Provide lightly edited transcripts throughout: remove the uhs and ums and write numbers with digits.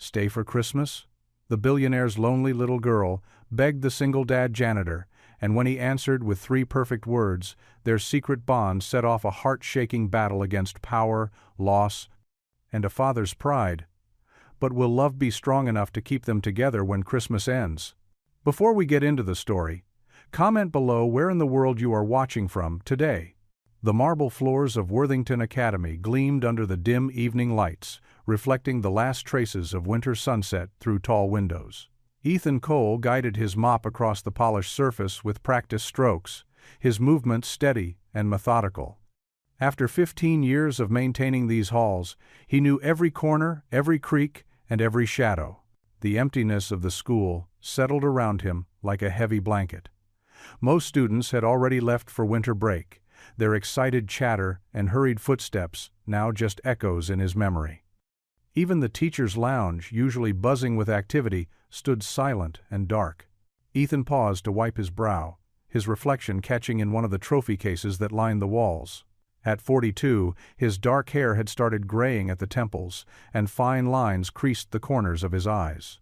Stay for Christmas? The billionaire's lonely little girl begged the single dad janitor, and when he answered with 3 perfect words, their secret bond set off a heart-shaking battle against power, loss, and a father's pride. But will love be strong enough to keep them together when Christmas ends? Before we get into the story, comment below where in the world you are watching from today. The marble floors of Worthington Academy gleamed under the dim evening lights, reflecting the last traces of winter sunset through tall windows. Ethan Cole guided his mop across the polished surface with practiced strokes, his movements steady and methodical. After 15 years of maintaining these halls, he knew every corner, every creak, and every shadow. The emptiness of the school settled around him like a heavy blanket. Most students had already left for winter break, their excited chatter and hurried footsteps now just echoes in his memory. Even the teacher's lounge, usually buzzing with activity, stood silent and dark. Ethan paused to wipe his brow, his reflection catching in one of the trophy cases that lined the walls. At 42, his dark hair had started graying at the temples, and fine lines creased the corners of his eyes.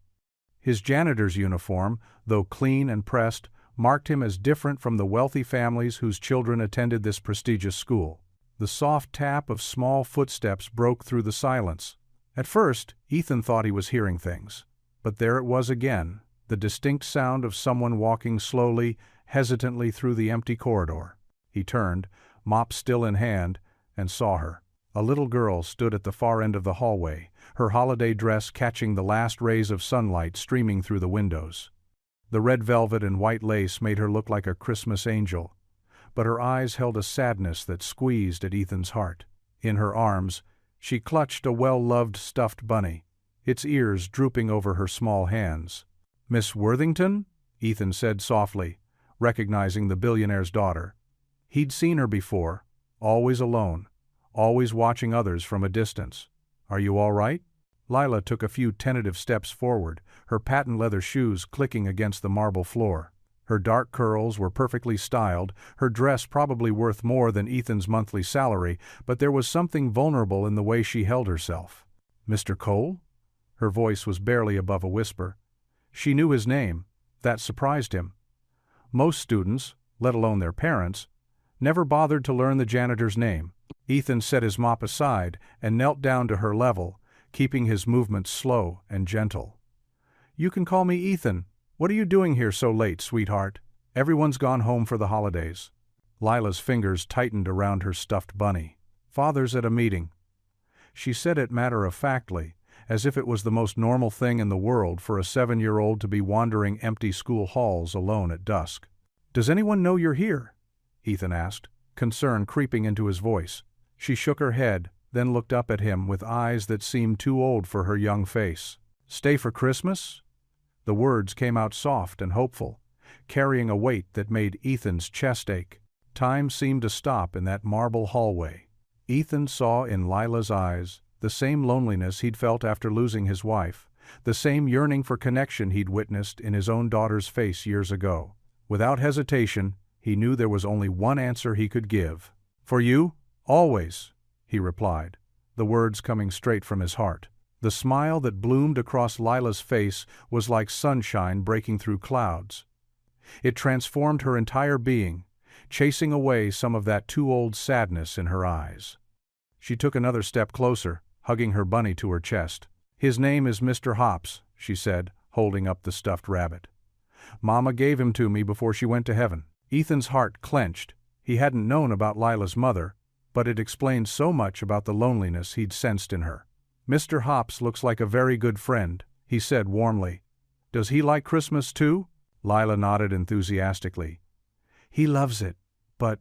His janitor's uniform, though clean and pressed, marked him as different from the wealthy families whose children attended this prestigious school. The soft tap of small footsteps broke through the silence. At first, Ethan thought he was hearing things. But there it was again, the distinct sound of someone walking slowly, hesitantly through the empty corridor. He turned, mop still in hand, and saw her. A little girl stood at the far end of the hallway, her holiday dress catching the last rays of sunlight streaming through the windows. The red velvet and white lace made her look like a Christmas angel, but her eyes held a sadness that squeezed at Ethan's heart. In her arms, she clutched a well-loved stuffed bunny, its ears drooping over her small hands. "Miss Worthington?" Ethan said softly, recognizing the billionaire's daughter. He'd seen her before, always alone, always watching others from a distance. "Are you all right?" Lila took a few tentative steps forward, her patent leather shoes clicking against the marble floor. Her dark curls were perfectly styled, her dress probably worth more than Ethan's monthly salary, but there was something vulnerable in the way she held herself. "Mr. Cole?" Her voice was barely above a whisper. She knew his name. That surprised him. Most students, let alone their parents, never bothered to learn the janitor's name. Ethan set his mop aside and knelt down to her level, keeping his movements slow and gentle. "You can call me Ethan. What are you doing here so late, sweetheart? Everyone's gone home for the holidays." Lila's fingers tightened around her stuffed bunny. "Father's at a meeting." She said it matter-of-factly, as if it was the most normal thing in the world for a 7-year-old to be wandering empty school halls alone at dusk. "Does anyone know you're here?" Ethan asked, concern creeping into his voice. She shook her head, then looked up at him with eyes that seemed too old for her young face. "Stay for Christmas?" The words came out soft and hopeful, carrying a weight that made Ethan's chest ache. Time seemed to stop in that marble hallway. Ethan saw in Lila's eyes the same loneliness he'd felt after losing his wife, the same yearning for connection he'd witnessed in his own daughter's face years ago. Without hesitation, he knew there was only one answer he could give. "For you, always," he replied, the words coming straight from his heart. The smile that bloomed across Lila's face was like sunshine breaking through clouds. It transformed her entire being, chasing away some of that too-old sadness in her eyes. She took another step closer, hugging her bunny to her chest. "His name is Mr. Hops," she said, holding up the stuffed rabbit. "Mama gave him to me before she went to heaven." Ethan's heart clenched. He hadn't known about Lila's mother, but it explained so much about the loneliness he'd sensed in her. "Mr. Hops looks like a very good friend," he said warmly. "Does he like Christmas too?" Lila nodded enthusiastically. "He loves it, but,"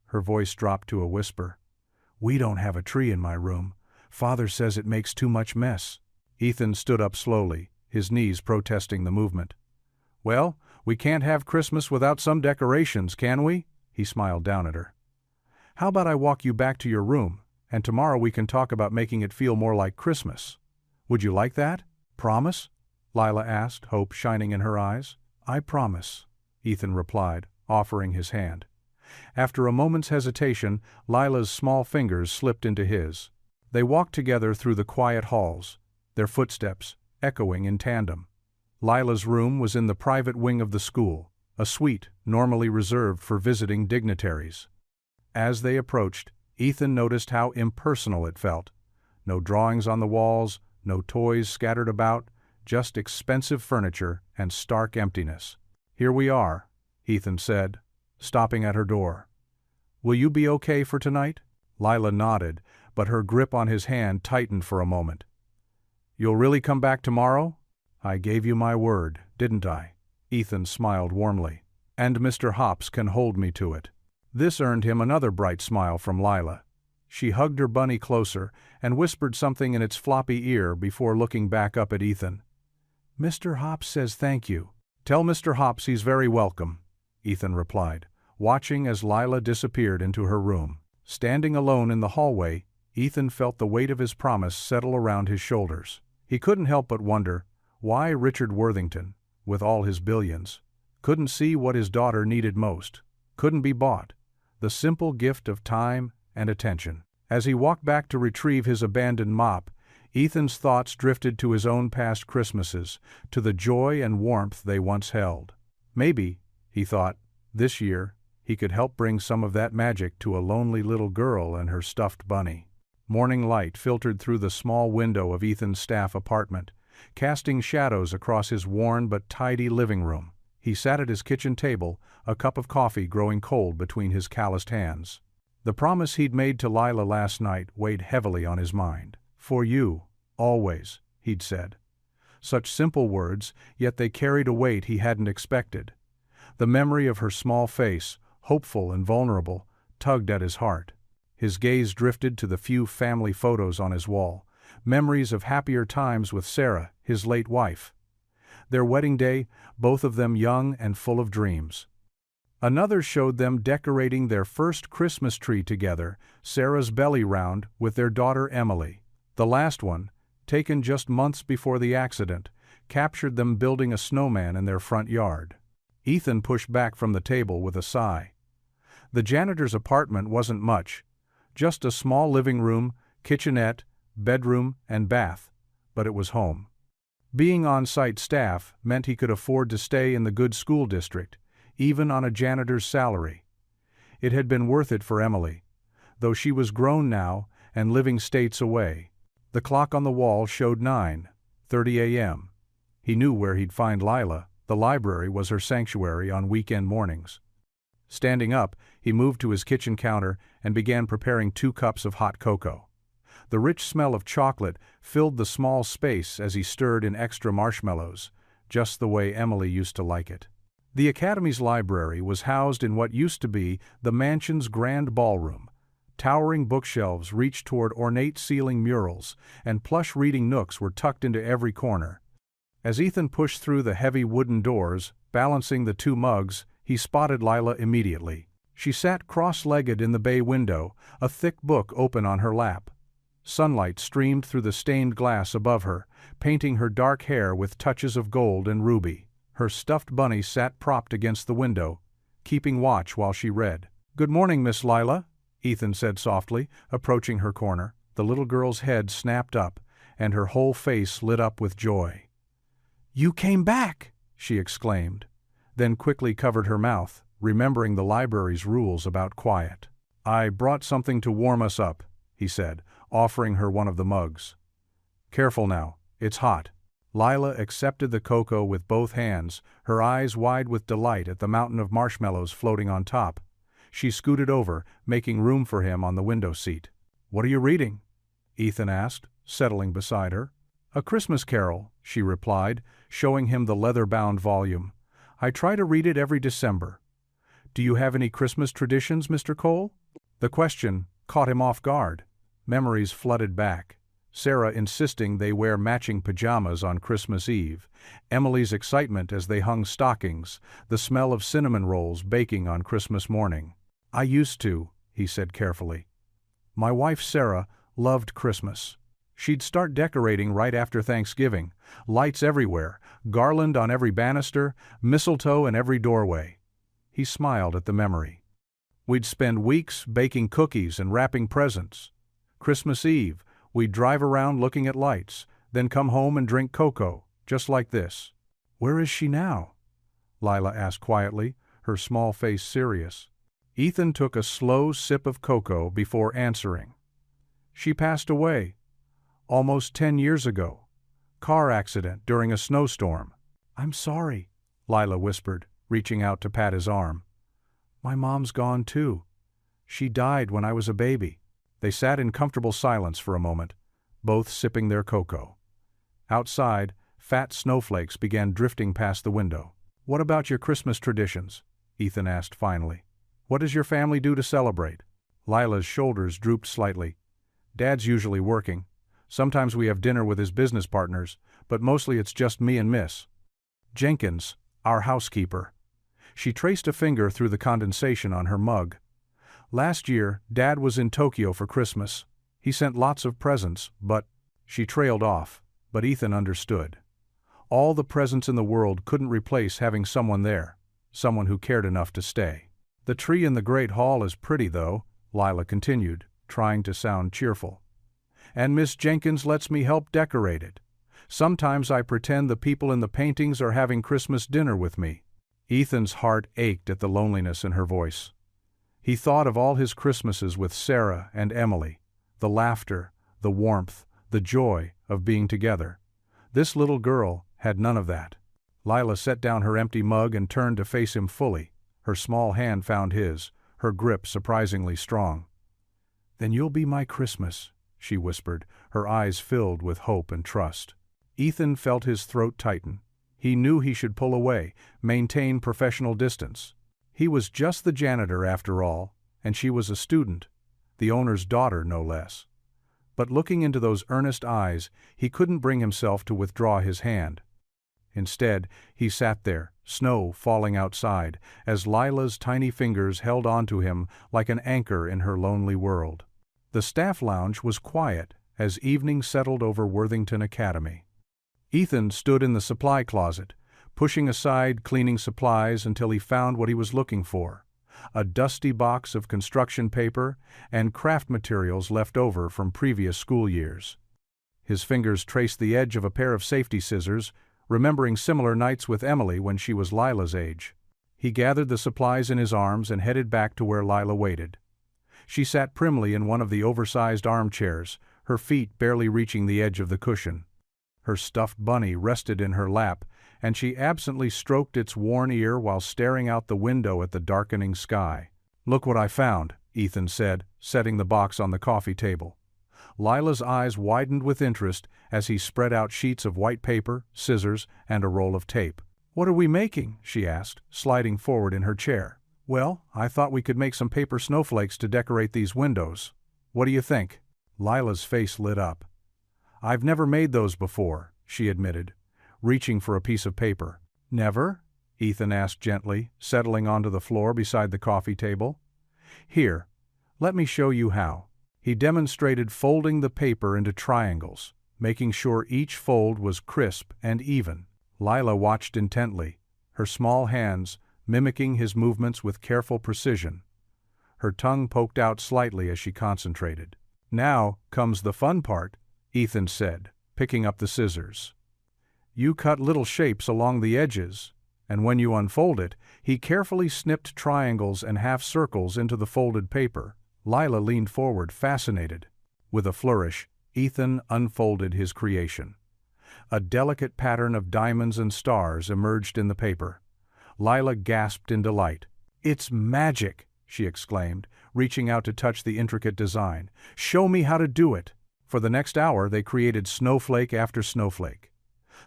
her voice dropped to a whisper, "we don't have a tree in my room. Father says it makes too much mess." Ethan stood up slowly, his knees protesting the movement. "Well, we can't have Christmas without some decorations, can we?" He smiled down at her. "How about I walk you back to your room, and tomorrow we can talk about making it feel more like Christmas. Would you like that? Promise?" Lila asked, hope shining in her eyes. "I promise," Ethan replied, offering his hand. After a moment's hesitation, Lila's small fingers slipped into his. They walked together through the quiet halls, their footsteps echoing in tandem. Lila's room was in the private wing of the school, a suite normally reserved for visiting dignitaries. As they approached, Ethan noticed how impersonal it felt. No drawings on the walls, no toys scattered about, just expensive furniture and stark emptiness. "Here we are," Ethan said, stopping at her door. "Will you be okay for tonight?" Lila nodded, but her grip on his hand tightened for a moment. "You'll really come back tomorrow?" "I gave you my word, didn't I?" Ethan smiled warmly. "And Mr. Hops can hold me to it." This earned him another bright smile from Lila. She hugged her bunny closer and whispered something in its floppy ear before looking back up at Ethan. "Mr. Hops says thank you." "Tell Mr. Hops he's very welcome," Ethan replied, watching as Lila disappeared into her room. Standing alone in the hallway, Ethan felt the weight of his promise settle around his shoulders. He couldn't help but wonder why Richard Worthington, with all his billions, couldn't see what his daughter needed most, couldn't be bought, the simple gift of time and attention. As he walked back to retrieve his abandoned mop, Ethan's thoughts drifted to his own past Christmases, to the joy and warmth they once held. Maybe, he thought, this year, he could help bring some of that magic to a lonely little girl and her stuffed bunny. Morning light filtered through the small window of Ethan's staff apartment, casting shadows across his worn but tidy living room. He sat at his kitchen table, a cup of coffee growing cold between his calloused hands. The promise he'd made to Lila last night weighed heavily on his mind. "For you, always," he'd said. Such simple words, yet they carried a weight he hadn't expected. The memory of her small face, hopeful and vulnerable, tugged at his heart. His gaze drifted to the few family photos on his wall, memories of happier times with Sarah, his late wife. Their wedding day, both of them young and full of dreams. Another showed them decorating their first Christmas tree together, Sarah's belly round, with their daughter Emily. The last one, taken just months before the accident, captured them building a snowman in their front yard. Ethan pushed back from the table with a sigh. The janitor's apartment wasn't much, just a small living room, kitchenette, bedroom, and bath, but it was home. Being on-site staff meant he could afford to stay in the good school district, even on a janitor's salary. It had been worth it for Emily, though she was grown now and living states away. The clock on the wall showed 9:30 a.m. He knew where he'd find Lila. The library was her sanctuary on weekend mornings. Standing up, he moved to his kitchen counter and began preparing 2 cups of hot cocoa. The rich smell of chocolate filled the small space as he stirred in extra marshmallows, just the way Emily used to like it. The Academy's library was housed in what used to be the mansion's grand ballroom. Towering bookshelves reached toward ornate ceiling murals, and plush reading nooks were tucked into every corner. As Ethan pushed through the heavy wooden doors, balancing the 2 mugs, he spotted Lila immediately. She sat cross-legged in the bay window, a thick book open on her lap. Sunlight streamed through the stained glass above her, painting her dark hair with touches of gold and ruby. Her stuffed bunny sat propped against the window, keeping watch while she read. "Good morning, Miss Lila," Ethan said softly, approaching her corner. The little girl's head snapped up, and her whole face lit up with joy. "You came back!" she exclaimed, then quickly covered her mouth, remembering the library's rules about quiet. "I brought something to warm us up," he said, offering her one of the mugs. "Careful now, it's hot." Lila accepted the cocoa with both hands, her eyes wide with delight at the mountain of marshmallows floating on top. She scooted over, making room for him on the window seat. "What are you reading?" Ethan asked, settling beside her. "A Christmas Carol," she replied, showing him the leather-bound volume. "I try to read it every December. Do you have any Christmas traditions, Mr. Cole?" The question caught him off guard. Memories flooded back. Sarah insisting they wear matching pajamas on Christmas Eve, Emily's excitement as they hung stockings, the smell of cinnamon rolls baking on Christmas morning. "I used to," he said carefully. "My wife Sarah loved Christmas. She'd start decorating right after Thanksgiving, lights everywhere, garland on every banister, mistletoe in every doorway." He smiled at the memory. "We'd spend weeks baking cookies and wrapping presents. Christmas Eve, we'd drive around looking at lights, Then come home and drink cocoa, just like this." "Where is she now?" Lila asked quietly, her small face serious. Ethan took a slow sip of cocoa before answering. "She passed away. Almost 10 years ago. Car accident during a snowstorm." "I'm sorry," Lila whispered, reaching out to pat his arm. "My mom's gone too. She died when I was a baby." They sat in comfortable silence for a moment, both sipping their cocoa. Outside, fat snowflakes began drifting past the window. "What about your Christmas traditions?" Ethan asked finally. "What does your family do to celebrate?" Lila's shoulders drooped slightly. "Dad's usually working. Sometimes we have dinner with his business partners, but mostly it's just me and Miss Jenkins, our housekeeper." She traced a finger through the condensation on her mug. "Last year, Dad was in Tokyo for Christmas. He sent lots of presents, but—" She trailed off, but Ethan understood. All the presents in the world couldn't replace having someone there, someone who cared enough to stay. "The tree in the Great Hall is pretty, though," Lila continued, trying to sound cheerful. "And Miss Jenkins lets me help decorate it. Sometimes I pretend the people in the paintings are having Christmas dinner with me." Ethan's heart ached at the loneliness in her voice. He thought of all his Christmases with Sarah and Emily, the laughter, the warmth, the joy of being together. This little girl had none of that. Lila set down her empty mug and turned to face him fully. Her small hand found his, her grip surprisingly strong. "Then you'll be my Christmas," she whispered, her eyes filled with hope and trust. Ethan felt his throat tighten. He knew he should pull away, maintain professional distance. He was just the janitor after all, and she was a student, the owner's daughter no less. But looking into those earnest eyes, he couldn't bring himself to withdraw his hand. Instead, he sat there, snow falling outside, as Lila's tiny fingers held onto him like an anchor in her lonely world. The staff lounge was quiet as evening settled over Worthington Academy. Ethan stood in the supply closet, pushing aside cleaning supplies until he found what he was looking for: a dusty box of construction paper and craft materials left over from previous school years. His fingers traced the edge of a pair of safety scissors, remembering similar nights with Emily when she was Lila's age. He gathered the supplies in his arms and headed back to where Lila waited. She sat primly in one of the oversized armchairs, her feet barely reaching the edge of the cushion. Her stuffed bunny rested in her lap, and she absently stroked its worn ear while staring out the window at the darkening sky. "Look what I found," Ethan said, setting the box on the coffee table. Lila's eyes widened with interest as he spread out sheets of white paper, scissors, and a roll of tape. "What are we making?" she asked, sliding forward in her chair. "Well, I thought we could make some paper snowflakes to decorate these windows. What do you think?" Lila's face lit up. "I've never made those before," she admitted, reaching for a piece of paper. "Never?" Ethan asked gently, settling onto the floor beside the coffee table. "Here, let me show you how." He demonstrated folding the paper into triangles, making sure each fold was crisp and even. Lila watched intently, her small hands mimicking his movements with careful precision. Her tongue poked out slightly as she concentrated. "Now comes the fun part," Ethan said, picking up the scissors. "You cut little shapes along the edges, and when you unfold it," he carefully snipped triangles and half circles into the folded paper. Lila leaned forward, fascinated. With a flourish, Ethan unfolded his creation. A delicate pattern of diamonds and stars emerged in the paper. Lila gasped in delight. "It's magic!" she exclaimed, reaching out to touch the intricate design. "Show me how to do it!" For the next hour they created snowflake after snowflake.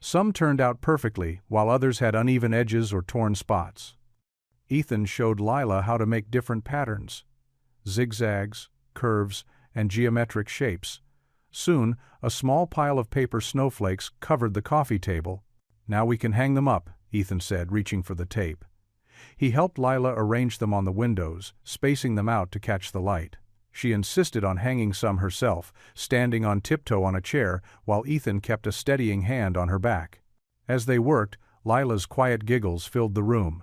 Some turned out perfectly, while others had uneven edges or torn spots. Ethan showed Lila how to make different patterns: zigzags, curves, and geometric shapes. Soon, a small pile of paper snowflakes covered the coffee table. "Now we can hang them up," Ethan said, reaching for the tape. He helped Lila arrange them on the windows, spacing them out to catch the light. She insisted on hanging some herself, standing on tiptoe on a chair while Ethan kept a steadying hand on her back. As they worked, Lila's quiet giggles filled the room.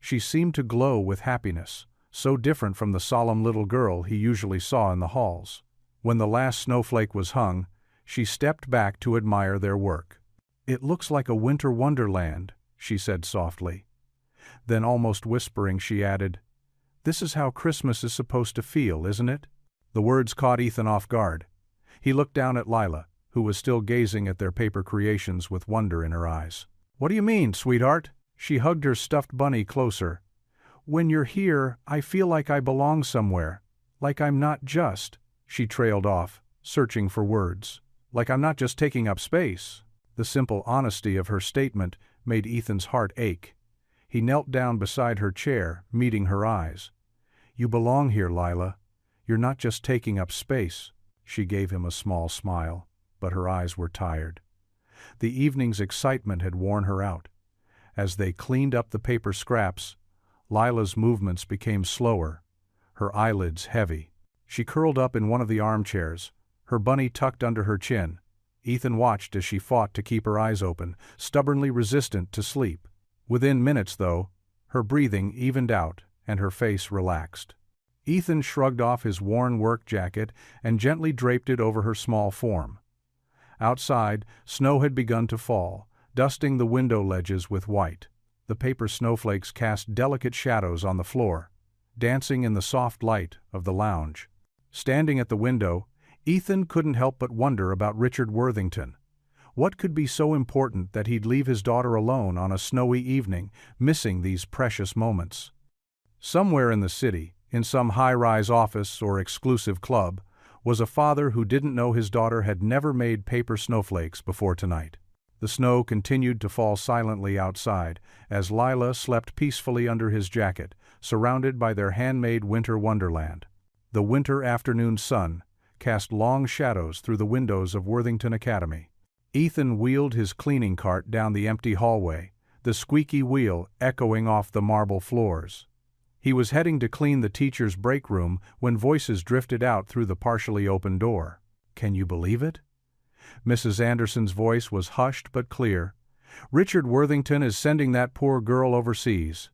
She seemed to glow with happiness, so different from the solemn little girl he usually saw in the halls. When the last snowflake was hung, She stepped back to admire their work. "It looks like a winter wonderland," she said softly. Then, almost whispering, she added, "This is how Christmas is supposed to feel, isn't it?" The words caught Ethan off guard. He looked down at Lila, who was still gazing at their paper creations with wonder in her eyes. "What do you mean, sweetheart?" She hugged her stuffed bunny closer. "When you're here, I feel like I belong somewhere. Like I'm not just," she trailed off, searching for words. "Like I'm not just taking up space." The simple honesty of her statement made Ethan's heart ache. He knelt down beside her chair, meeting her eyes. "You belong here, Lila. You're not just taking up space." She gave him a small smile, but her eyes were tired. The evening's excitement had worn her out. As they cleaned up the paper scraps, Lila's movements became slower, her eyelids heavy. She curled up in one of the armchairs, her bunny tucked under her chin. Ethan watched as she fought to keep her eyes open, stubbornly resistant to sleep. Within minutes, though, her breathing evened out and her face relaxed. Ethan shrugged off his worn work jacket and gently draped it over her small form. Outside, snow had begun to fall, dusting the window ledges with white. The paper snowflakes cast delicate shadows on the floor, dancing in the soft light of the lounge. Standing at the window, Ethan couldn't help but wonder about Richard Worthington. What could be so important that he'd leave his daughter alone on a snowy evening, missing these precious moments? Somewhere in the city, in some high-rise office or exclusive club, was a father who didn't know his daughter had never made paper snowflakes before tonight. The snow continued to fall silently outside as Lila slept peacefully under his jacket, surrounded by their handmade winter wonderland. The winter afternoon sun cast long shadows through the windows of Worthington Academy. Ethan wheeled his cleaning cart down the empty hallway, the squeaky wheel echoing off the marble floors. He was heading to clean the teacher's break room when voices drifted out through the partially open door. "Can you believe it?" Mrs. Anderson's voice was hushed but clear. "Richard Worthington is sending that poor girl overseas."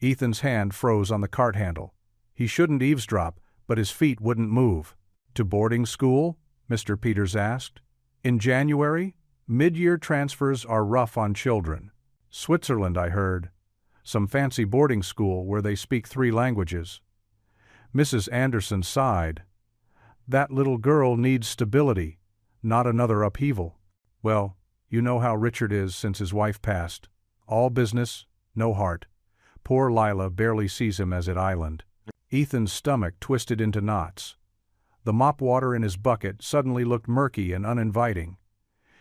Ethan's hand froze on the cart handle. He shouldn't eavesdrop, but his feet wouldn't move. "To boarding school?" Mr. Peters asked. "In January? Mid-year transfers are rough on children. Switzerland, I heard. Some fancy boarding school where they speak 3 languages. Mrs. Anderson sighed. "That little girl needs stability, not another upheaval." "Well, you know how Richard is since his wife passed. All business, no heart. Poor Lila barely sees him as at Island." Ethan's stomach twisted into knots. The mop water in his bucket suddenly looked murky and uninviting.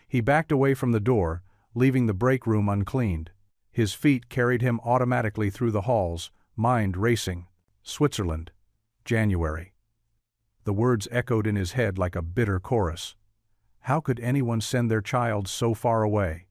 He backed away from the door, leaving the break room uncleaned. His feet carried him automatically through the halls, mind racing. Switzerland. January. The words echoed in his head like a bitter chorus. How could anyone send their child so far away?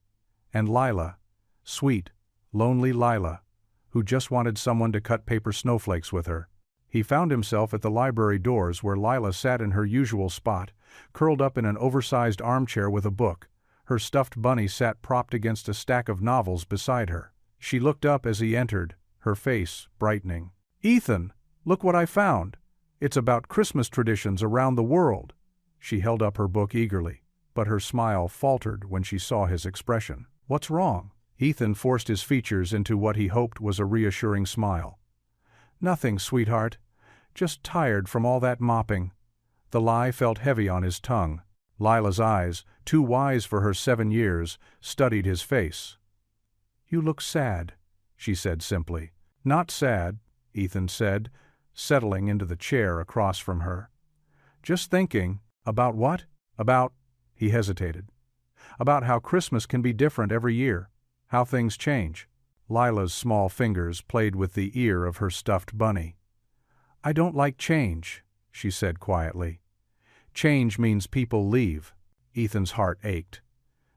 And Lila, sweet, lonely Lila, who just wanted someone to cut paper snowflakes with her. He found himself at the library doors where Lila sat in her usual spot, curled up in an oversized armchair with a book. Her stuffed bunny sat propped against a stack of novels beside her. She looked up as he entered, her face brightening. "Ethan, look what I found. It's about Christmas traditions around the world." She held up her book eagerly, but her smile faltered when she saw his expression. "What's wrong?" Ethan forced his features into what he hoped was a reassuring smile. "Nothing, sweetheart. Just tired from all that mopping." The lie felt heavy on his tongue. Lila's eyes, too wise for her 7 years, studied his face. "You look sad," she said simply. "Not sad," Ethan said, settling into the chair across from her. "Just thinking." "About what?" "About," he hesitated, "about how Christmas can be different every year, how things change." Lila's small fingers played with the ear of her stuffed bunny. "I don't like change," she said quietly. "Change means people leave." Ethan's heart ached.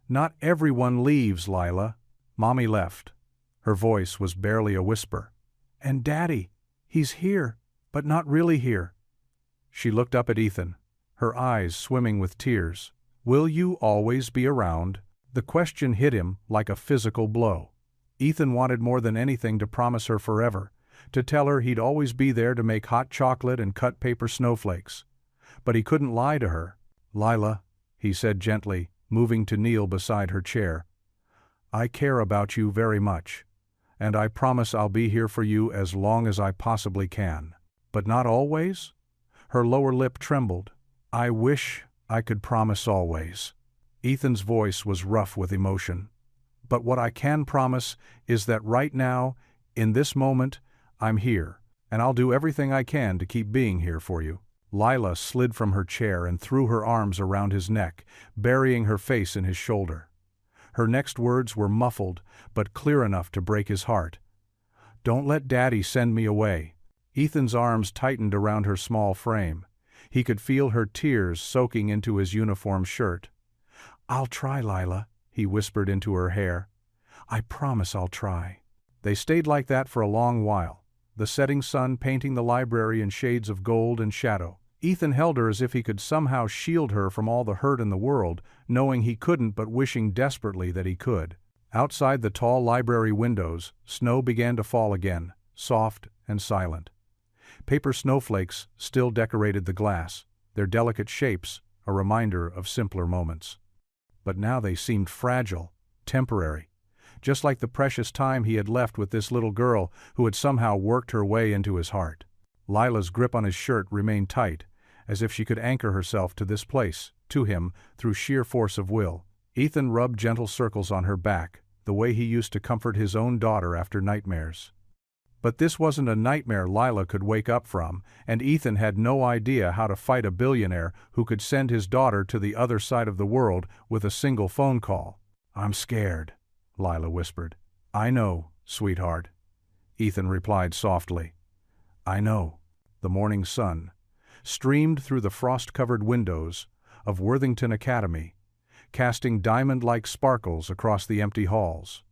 "Not everyone leaves, Lila." Mommy left. Her voice was barely a whisper. "And Daddy, he's here, but not really here." She looked up at Ethan, her eyes swimming with tears. "Will you always be around?" The question hit him like a physical blow. Ethan wanted more than anything to promise her forever, to tell her he'd always be there to make hot chocolate and cut paper snowflakes. But he couldn't lie to her. "Lila," he said gently, moving to kneel beside her chair. "I care about you very much, and I promise I'll be here for you as long as I possibly can. But not always?" Her lower lip trembled. "I wish I could promise always." Ethan's voice was rough with emotion. "But what I can promise is that right now, in this moment, I'm here, and I'll do everything I can to keep being here for you." Lila slid from her chair and threw her arms around his neck, burying her face in his shoulder. Her next words were muffled, but clear enough to break his heart. "Don't let Daddy send me away." Ethan's arms tightened around her small frame. He could feel her tears soaking into his uniform shirt. "I'll try, Lila," he whispered into her hair. "I promise I'll try." They stayed like that for a long while, the setting sun painting the library in shades of gold and shadow. Ethan held her as if he could somehow shield her from all the hurt in the world, knowing he couldn't but wishing desperately that he could. Outside the tall library windows, snow began to fall again, soft and silent. Paper snowflakes still decorated the glass, their delicate shapes a reminder of simpler moments. But now they seemed fragile, temporary, just like the precious time he had left with this little girl who had somehow worked her way into his heart. Lila's grip on his shirt remained tight, as if she could anchor herself to this place, to him, through sheer force of will. Ethan rubbed gentle circles on her back, the way he used to comfort his own daughter after nightmares. But this wasn't a nightmare Lila could wake up from, and Ethan had no idea how to fight a billionaire who could send his daughter to the other side of the world with a single phone call. "I'm scared," Lila whispered. "I know, sweetheart," Ethan replied softly. "I know." The morning sun streamed through the frost-covered windows of Worthington Academy, casting diamond-like sparkles across the empty halls.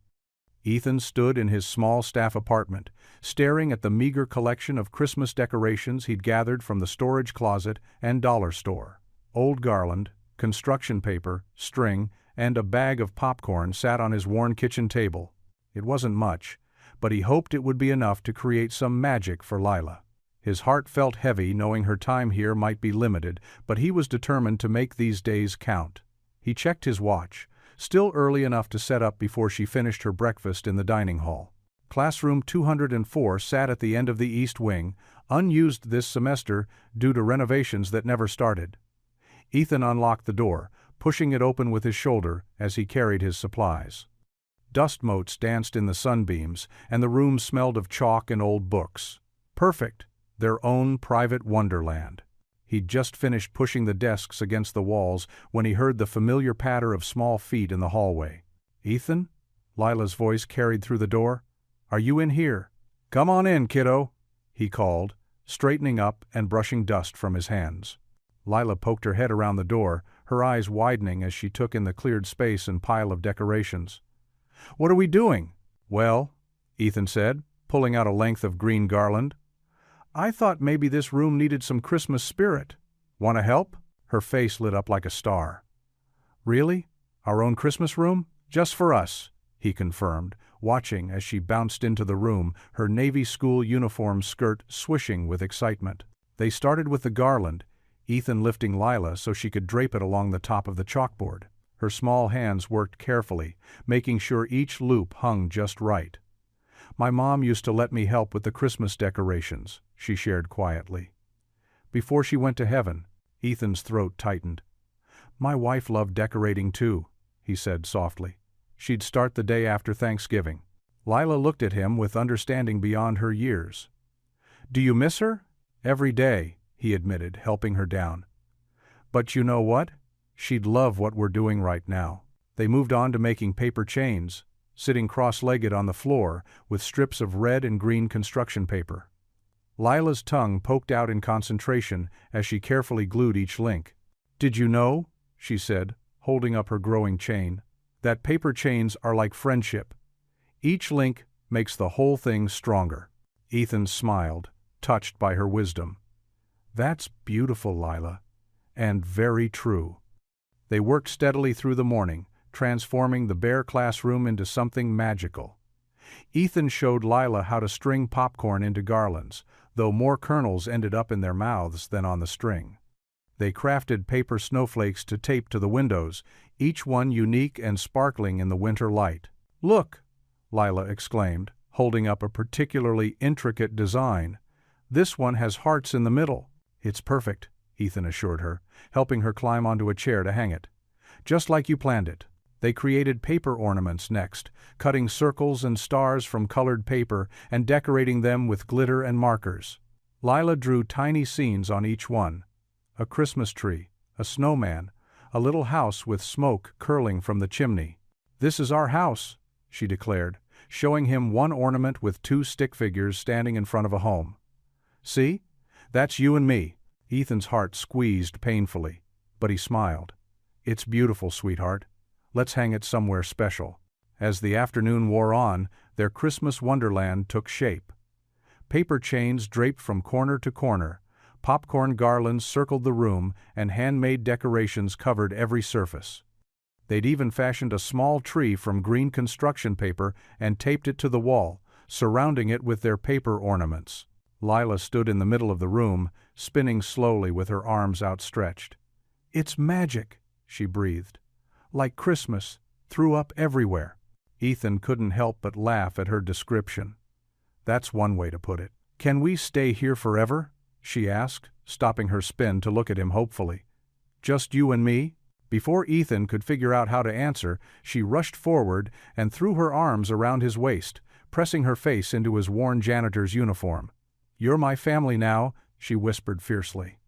Ethan stood in his small staff apartment, staring at the meager collection of Christmas decorations he'd gathered from the storage closet and dollar store. Old garland, construction paper, string, and a bag of popcorn sat on his worn kitchen table. It wasn't much, but he hoped it would be enough to create some magic for Lila. His heart felt heavy knowing her time here might be limited, but he was determined to make these days count. He checked his watch, still early enough to set up before she finished her breakfast in the dining hall. Classroom 204 sat at the end of the east wing, unused this semester due to renovations that never started. Ethan unlocked the door, pushing it open with his shoulder as he carried his supplies. Dust motes danced in the sunbeams, and the room smelled of chalk and old books. Perfect, their own private wonderland. He'd just finished pushing the desks against the walls when he heard the familiar patter of small feet in the hallway. "Ethan?" Lila's voice carried through the door. "Are you in here?" "Come on in, kiddo," he called, straightening up and brushing dust from his hands. Lila poked her head around the door, her eyes widening as she took in the cleared space and pile of decorations. "What are we doing?" "Well," Ethan said, pulling out a length of green garland, "I thought maybe this room needed some Christmas spirit. Want to help?" Her face lit up like a star. "Really? Our own Christmas room? Just for us," he confirmed, watching as she bounced into the room, her Navy school uniform skirt swishing with excitement. They started with the garland, Ethan lifting Lila so she could drape it along the top of the chalkboard. Her small hands worked carefully, making sure each loop hung just right. "My mom used to let me help with the Christmas decorations," she shared quietly. "Before she went to heaven." Ethan's throat tightened. "My wife loved decorating too," he said softly. "She'd start the day after Thanksgiving." Lila looked at him with understanding beyond her years. "Do you miss her?" "Every day," he admitted, helping her down. "But you know what? She'd love what we're doing right now." They moved on to making paper chains, sitting cross-legged on the floor with strips of red and green construction paper. Lila's tongue poked out in concentration as she carefully glued each link. "Did you know," she said, holding up her growing chain, "that paper chains are like friendship? Each link makes the whole thing stronger." Ethan smiled, touched by her wisdom. "That's beautiful, Lila, and very true." They worked steadily through the morning, transforming the bare classroom into something magical. Ethan showed Lila how to string popcorn into garlands, though more kernels ended up in their mouths than on the string. They crafted paper snowflakes to tape to the windows, each one unique and sparkling in the winter light. "Look!" Lila exclaimed, holding up a particularly intricate design. "This one has hearts in the middle." "It's perfect," Ethan assured her, helping her climb onto a chair to hang it. "Just like you planned it." They created paper ornaments next, cutting circles and stars from colored paper and decorating them with glitter and markers. Lila drew tiny scenes on each one: a Christmas tree, a snowman, a little house with smoke curling from the chimney. "This is our house," she declared, showing him one ornament with two stick figures standing in front of a home. "See? That's you and me." Ethan's heart squeezed painfully, but he smiled. "It's beautiful, sweetheart. Let's hang it somewhere special." As the afternoon wore on, their Christmas wonderland took shape. Paper chains draped from corner to corner, popcorn garlands circled the room, and handmade decorations covered every surface. They'd even fashioned a small tree from green construction paper and taped it to the wall, surrounding it with their paper ornaments. Lila stood in the middle of the room, spinning slowly with her arms outstretched. "It's magic," she breathed. "Like Christmas, threw up everywhere." Ethan couldn't help but laugh at her description. "That's one way to put it." "Can we stay here forever?" she asked, stopping her spin to look at him hopefully. "Just you and me?" Before Ethan could figure out how to answer, she rushed forward and threw her arms around his waist, pressing her face into his worn janitor's uniform. "You're my family now," she whispered fiercely.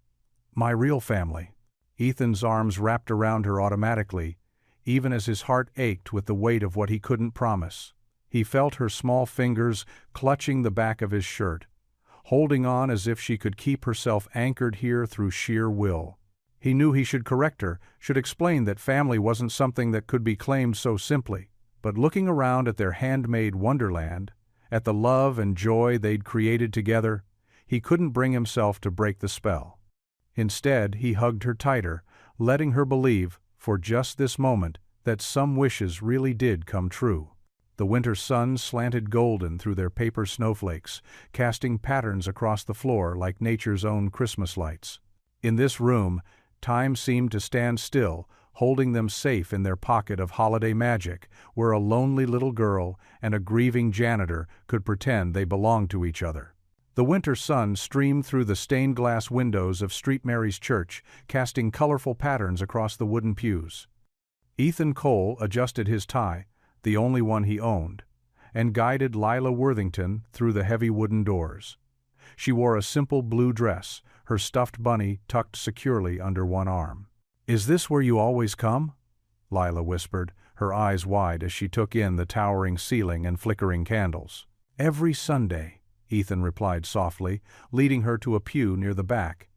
"My real family." Ethan's arms wrapped around her automatically, even as his heart ached with the weight of what he couldn't promise. He felt her small fingers clutching the back of his shirt, holding on as if she could keep herself anchored here through sheer will. He knew he should correct her, should explain that family wasn't something that could be claimed so simply. But looking around at their handmade wonderland, at the love and joy they'd created together, he couldn't bring himself to break the spell. Instead, he hugged her tighter, letting her believe, for just this moment, that some wishes really did come true. The winter sun slanted golden through their paper snowflakes, casting patterns across the floor like nature's own Christmas lights. In this room, time seemed to stand still, holding them safe in their pocket of holiday magic, where a lonely little girl and a grieving janitor could pretend they belonged to each other. The winter sun streamed through the stained glass windows of St. Mary's Church, casting colorful patterns across the wooden pews. Ethan Cole adjusted his tie, the only one he owned, and guided Lila Worthington through the heavy wooden doors. She wore a simple blue dress, her stuffed bunny tucked securely under one arm. "Is this where you always come?" Lila whispered, her eyes wide as she took in the towering ceiling and flickering candles. "Every Sunday," Ethan replied softly, leading her to a pew near the back.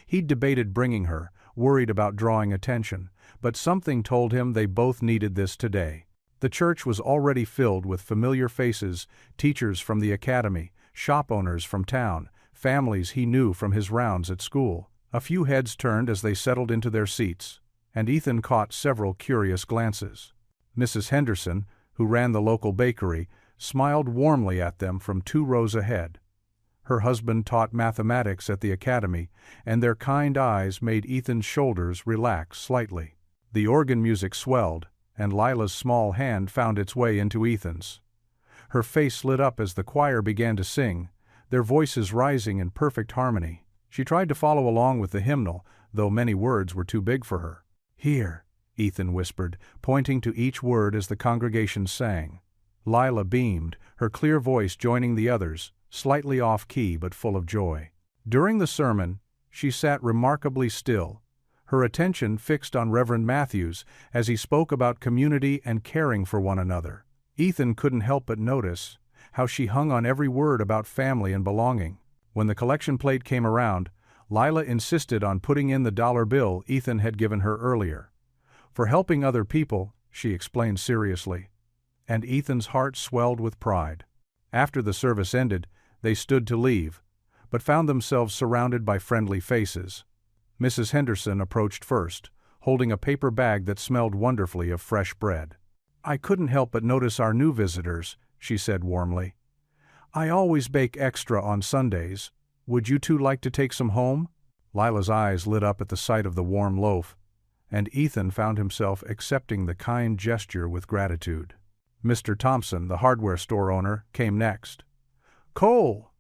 He'd debated bringing her, worried about drawing attention, but something told him they both needed this today. The church was already filled with familiar faces, teachers from the academy, shop owners from town, families he knew from his rounds at school. A few heads turned as they settled into their seats, and Ethan caught several curious glances. Mrs. Henderson, who ran the local bakery, smiled warmly at them from 2 rows ahead. Her husband taught mathematics at the academy, and their kind eyes made Ethan's shoulders relax slightly. The organ music swelled, and Lila's small hand found its way into Ethan's. Her face lit up as the choir began to sing, their voices rising in perfect harmony. She tried to follow along with the hymnal, though many words were too big for her. "Here," Ethan whispered, pointing to each word as the congregation sang. Lila beamed, her clear voice joining the others, slightly off-key but full of joy. During the sermon, she sat remarkably still, her attention fixed on Reverend Matthews as he spoke about community and caring for one another. Ethan couldn't help but notice how she hung on every word about family and belonging. When the collection plate came around, Lila insisted on putting in the dollar bill Ethan had given her earlier. "For helping other people," she explained seriously. And Ethan's heart swelled with pride. After the service ended, they stood to leave, but found themselves surrounded by friendly faces. Mrs. Henderson approached first, holding a paper bag that smelled wonderfully of fresh bread. "I couldn't help but notice our new visitors," she said warmly. "I always bake extra on Sundays. Would you two like to take some home?" Lila's eyes lit up at the sight of the warm loaf, and Ethan found himself accepting the kind gesture with gratitude. Mr. Thompson, the hardware store owner, came next. "Cole,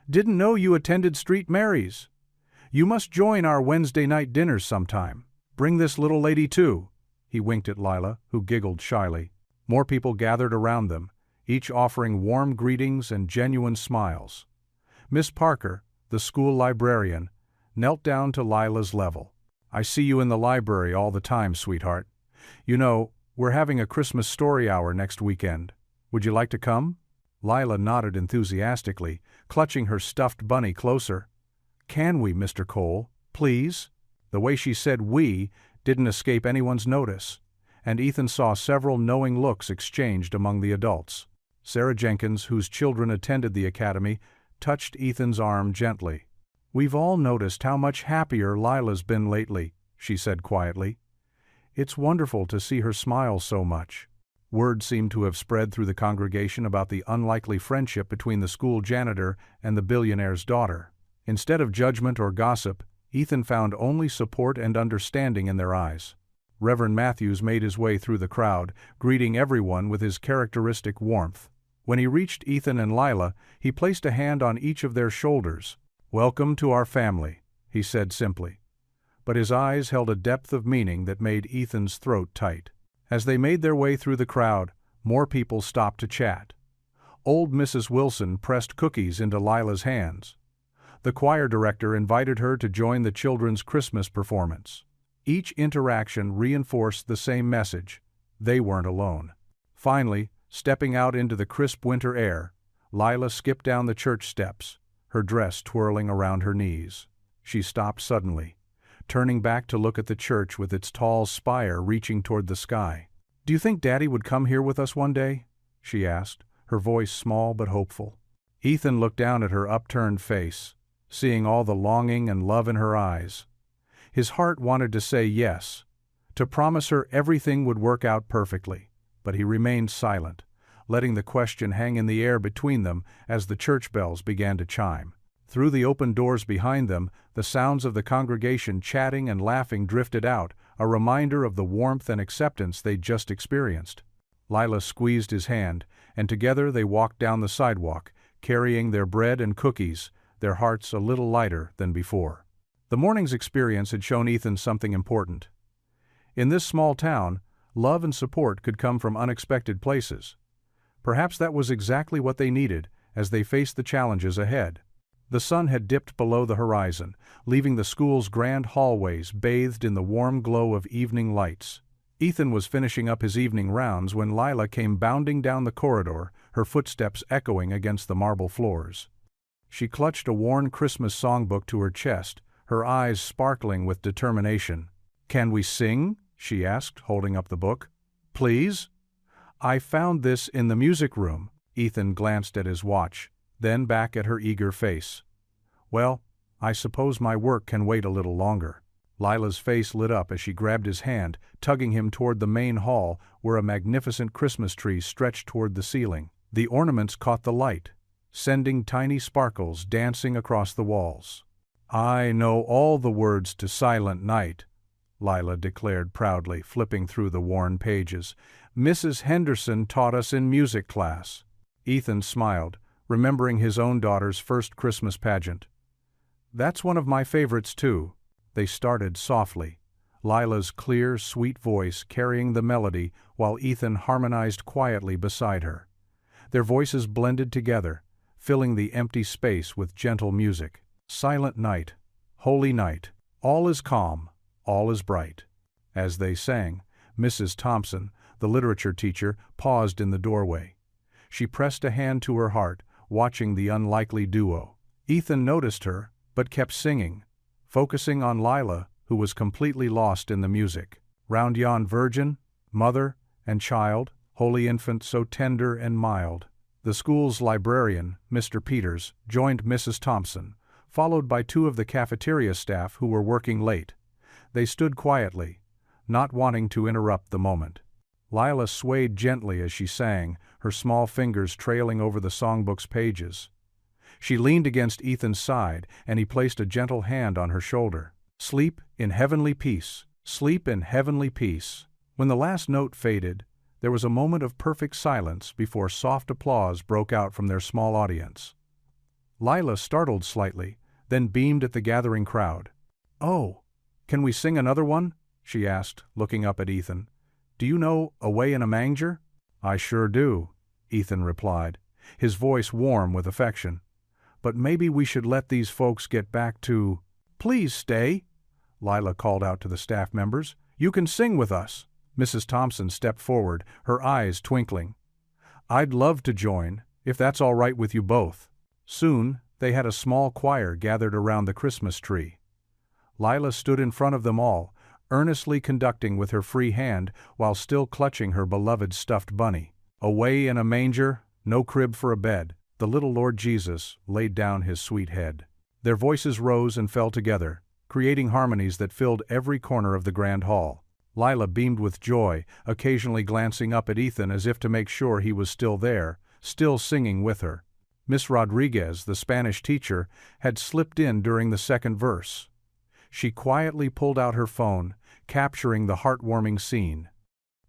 didn't know you attended Street Mary's. You must join our Wednesday night dinners sometime. Bring this little lady too." He winked at Lila, who giggled shyly. More people gathered around them, each offering warm greetings and genuine smiles. Miss Parker, the school librarian, knelt down to Lila's level. "I see you in the library all the time, sweetheart. You know, we're having a Christmas story hour next weekend. Would you like to come?" Lila nodded enthusiastically, clutching her stuffed bunny closer. "Can we, Mr. Cole, please?" The way she said "we" didn't escape anyone's notice, and Ethan saw several knowing looks exchanged among the adults. Sarah Jenkins, whose children attended the academy, touched Ethan's arm gently. "We've all noticed how much happier Lila's been lately," she said quietly. "It's wonderful to see her smile so much." Word seemed to have spread through the congregation about the unlikely friendship between the school janitor and the billionaire's daughter. Instead of judgment or gossip, Ethan found only support and understanding in their eyes. Reverend Matthews made his way through the crowd, greeting everyone with his characteristic warmth. When he reached Ethan and Lila, he placed a hand on each of their shoulders. "Welcome to our family," he said simply. But his eyes held a depth of meaning that made Ethan's throat tight. As they made their way through the crowd, more people stopped to chat. Old Mrs. Wilson pressed cookies into Lila's hands. The choir director invited her to join the children's Christmas performance. Each interaction reinforced the same message: they weren't alone. Finally, stepping out into the crisp winter air, Lila skipped down the church steps, her dress twirling around her knees. She stopped suddenly, turning back to look at the church with its tall spire reaching toward the sky. "Do you think Daddy would come here with us one day?" she asked, her voice small but hopeful. Ethan looked down at her upturned face, seeing all the longing and love in her eyes. His heart wanted to say yes, to promise her everything would work out perfectly, but he remained silent, letting the question hang in the air between them as the church bells began to chime. Through the open doors behind them, the sounds of the congregation chatting and laughing drifted out, a reminder of the warmth and acceptance they'd just experienced. Lila squeezed his hand, and together they walked down the sidewalk, carrying their bread and cookies, their hearts a little lighter than before. The morning's experience had shown Ethan something important. In this small town, love and support could come from unexpected places. Perhaps that was exactly what they needed as they faced the challenges ahead. The sun had dipped below the horizon, leaving the school's grand hallways bathed in the warm glow of evening lights. Ethan was finishing up his evening rounds when Lila came bounding down the corridor, her footsteps echoing against the marble floors. She clutched a worn Christmas songbook to her chest, her eyes sparkling with determination. "Can we sing?" she asked, holding up the book. "Please?" "I found this in the music room." Ethan glanced at his watch, then back at her eager face. "Well, I suppose my work can wait a little longer." Lila's face lit up as she grabbed his hand, tugging him toward the main hall where a magnificent Christmas tree stretched toward the ceiling. The ornaments caught the light, sending tiny sparkles dancing across the walls. "I know all the words to Silent Night," Lila declared proudly, flipping through the worn pages. "Mrs. Henderson taught us in music class." Ethan smiled, remembering his own daughter's first Christmas pageant. "That's one of my favorites too." They started softly, Lila's clear, sweet voice carrying the melody while Ethan harmonized quietly beside her. Their voices blended together, filling the empty space with gentle music. Silent night, holy night, all is calm, all is bright. As they sang, Mrs. Thompson, the literature teacher, paused in the doorway. She pressed a hand to her heart, watching the unlikely duo. Ethan noticed her, but kept singing, focusing on Lila, who was completely lost in the music. "Round yon virgin, mother, and child, holy infant so tender and mild." The school's librarian, Mr. Peters, joined Mrs. Thompson, followed by two of the cafeteria staff who were working late. They stood quietly, not wanting to interrupt the moment. Lila swayed gently as she sang, her small fingers trailing over the songbook's pages. She leaned against Ethan's side, and he placed a gentle hand on her shoulder. "Sleep in heavenly peace. Sleep in heavenly peace." When the last note faded, there was a moment of perfect silence before soft applause broke out from their small audience. Lila startled slightly, then beamed at the gathering crowd. "Oh, can we sing another one?" she asked, looking up at Ethan. "Do you know 'Away in a Manger'?" "I sure do," Ethan replied, his voice warm with affection. "But maybe we should let these folks get back to—" "Please stay," Lila called out to the staff members. "You can sing with us." Mrs. Thompson stepped forward, her eyes twinkling. "I'd love to join, if that's all right with you both." Soon, they had a small choir gathered around the Christmas tree. Lila stood in front of them all, earnestly conducting with her free hand while still clutching her beloved stuffed bunny. Away in a manger, no crib for a bed, the little Lord Jesus laid down his sweet head. Their voices rose and fell together, creating harmonies that filled every corner of the grand hall. Lila beamed with joy, occasionally glancing up at Ethan as if to make sure he was still there, still singing with her. Miss Rodriguez, the Spanish teacher, had slipped in during the second verse. She quietly pulled out her phone, capturing the heartwarming scene.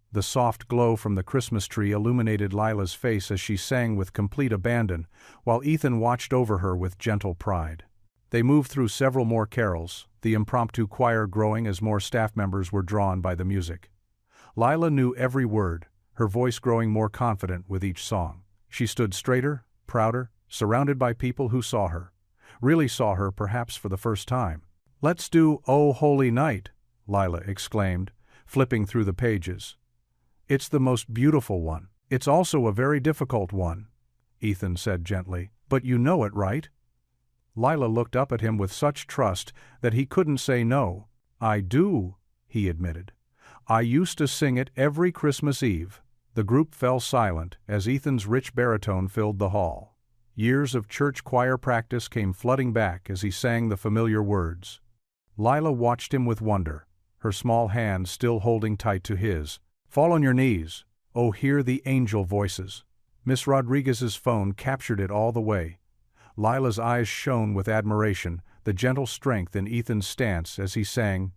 The soft glow from the Christmas tree illuminated Lila's face as she sang with complete abandon, while Ethan watched over her with gentle pride. They moved through several more carols, the impromptu choir growing as more staff members were drawn by the music. Lila knew every word, her voice growing more confident with each song. She stood straighter, prouder, surrounded by people who saw her. Really saw her perhaps for the first time. "Let's do 'O Holy Night'," Lila exclaimed, flipping through the pages. "It's the most beautiful one. It's also a very difficult one," Ethan said gently. "But you know it, right?" Lila looked up at him with such trust that he couldn't say no. "I do," he admitted. "I used to sing it every Christmas Eve." The group fell silent as Ethan's rich baritone filled the hall. Years of church choir practice came flooding back as he sang the familiar words. Lila watched him with wonder, her small hand still holding tight to his. "Fall on your knees. Oh, hear the angel voices." Miss Rodriguez's phone captured it all the way. Lila's eyes shone with admiration, the gentle strength in Ethan's stance as he sang,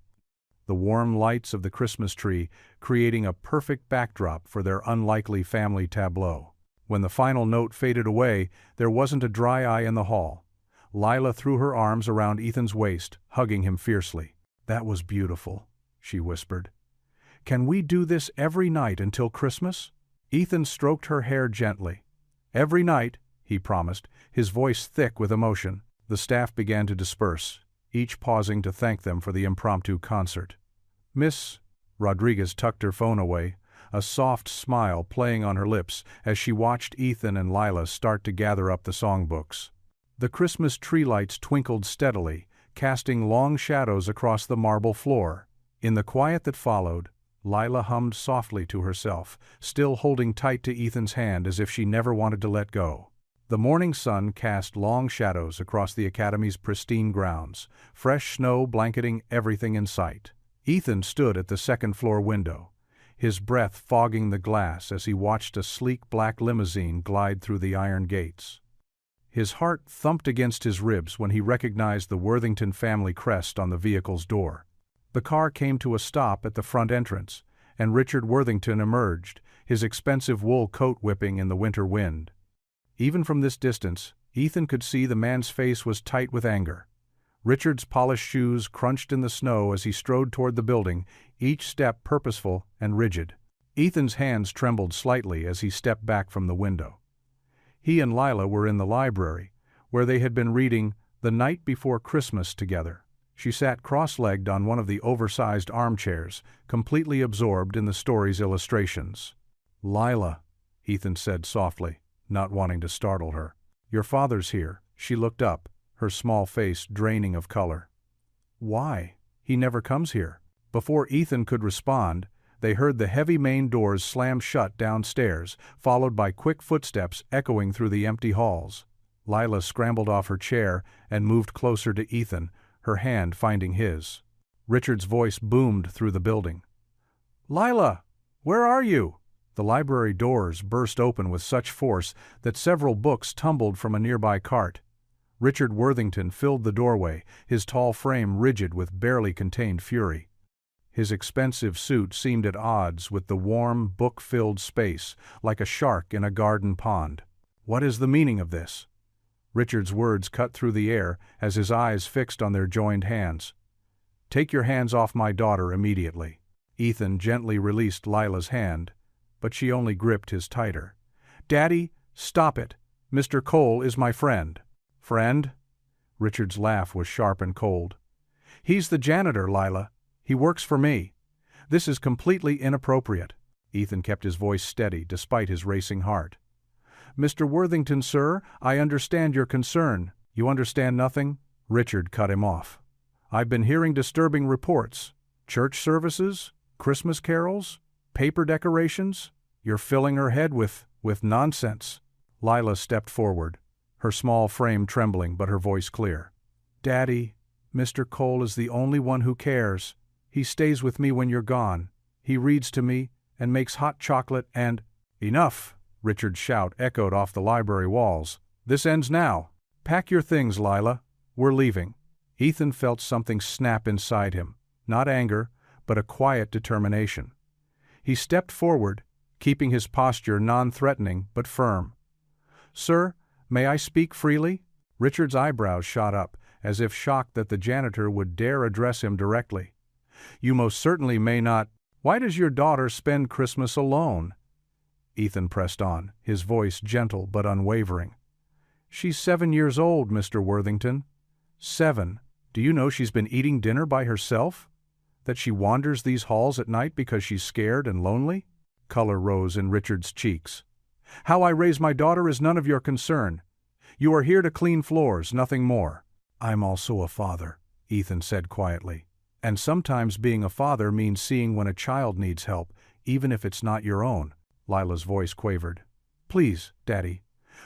the warm lights of the Christmas tree creating a perfect backdrop for their unlikely family tableau. When the final note faded away, there wasn't a dry eye in the hall. Lila threw her arms around Ethan's waist, hugging him fiercely. "That was beautiful," she whispered. "Can we do this every night until Christmas?" Ethan stroked her hair gently. "Every night," he promised, his voice thick with emotion. The staff began to disperse, each pausing to thank them for the impromptu concert. Miss Rodriguez tucked her phone away, a soft smile playing on her lips as she watched Ethan and Lila start to gather up the songbooks. The Christmas tree lights twinkled steadily, casting long shadows across the marble floor. In the quiet that followed, Lila hummed softly to herself, still holding tight to Ethan's hand as if she never wanted to let go. The morning sun cast long shadows across the academy's pristine grounds, fresh snow blanketing everything in sight. Ethan stood at the second-floor window, his breath fogging the glass as he watched a sleek black limousine glide through the iron gates. His heart thumped against his ribs when he recognized the Worthington family crest on the vehicle's door. The car came to a stop at the front entrance, and Richard Worthington emerged, his expensive wool coat whipping in the winter wind. Even from this distance, Ethan could see the man's face was tight with anger. Richard's polished shoes crunched in the snow as he strode toward the building, each step purposeful and rigid. Ethan's hands trembled slightly as he stepped back from the window. He and Lila were in the library, where they had been reading The Night Before Christmas together. She sat cross-legged on one of the oversized armchairs, completely absorbed in the story's illustrations. "Lila," Ethan said softly, not wanting to startle her. "Your father's here." She looked up, her small face draining of color. "Why? He never comes here." Before Ethan could respond, they heard the heavy main doors slam shut downstairs, followed by quick footsteps echoing through the empty halls. Lila scrambled off her chair and moved closer to Ethan, her hand finding his. Richard's voice boomed through the building. "Lila, where are you?" The library doors burst open with such force that several books tumbled from a nearby cart. Richard Worthington filled the doorway, his tall frame rigid with barely contained fury. His expensive suit seemed at odds with the warm, book-filled space, like a shark in a garden pond. "What is the meaning of this?" Richard's words cut through the air as his eyes fixed on their joined hands. "Take your hands off my daughter immediately." Ethan gently released Lila's hand, but she only gripped his tighter. "Daddy, stop it. Mr. Cole is my friend." "Friend?" Richard's laugh was sharp and cold. "He's the janitor, Lila. He works for me. This is completely inappropriate." Ethan kept his voice steady despite his racing heart. "Mr. Worthington, sir, I understand your concern." "You understand nothing?" Richard cut him off. "I've been hearing disturbing reports. Church services, Christmas carols, paper decorations. You're filling her head with nonsense." Lila stepped forward, her small frame trembling but her voice clear. "Daddy, Mr. Cole is the only one who cares. He stays with me when you're gone. He reads to me and makes hot chocolate and—" "Enough!" Richard's shout echoed off the library walls. "This ends now. Pack your things, Lila. We're leaving." Ethan felt something snap inside him, not anger, but a quiet determination. He stepped forward, keeping his posture non-threatening but firm. "Sir, may I speak freely?" Richard's eyebrows shot up, as if shocked that the janitor would dare address him directly. "You most certainly may not. Why does your daughter spend Christmas alone?" Ethan pressed on, his voice gentle but unwavering. "She's 7 years old, Mr. Worthington. 7. Do you know she's been eating dinner by herself? That she wanders these halls at night because she's scared and lonely?" Color rose in Richard's cheeks. "How I raise my daughter is none of your concern. You are here to clean floors, nothing more." "I'm also a father," Ethan said quietly. "And sometimes being a father means seeing when a child needs help, even if it's not your own." Lila's voice quavered. "Please, Daddy,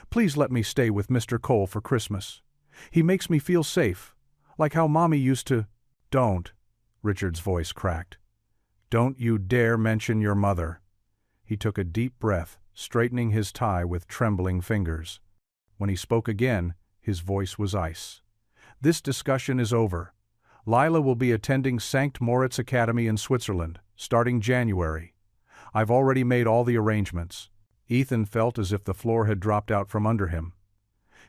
please let me stay with Mr. Cole for Christmas. He makes me feel safe, like how Mommy used to—" "Don't," Richard's voice cracked. "Don't you dare mention your mother." He took a deep breath, straightening his tie with trembling fingers. When he spoke again, his voice was ice. "This discussion is over. Lila will be attending St. Moritz Academy in Switzerland, starting January. I've already made all the arrangements." Ethan felt as if the floor had dropped out from under him.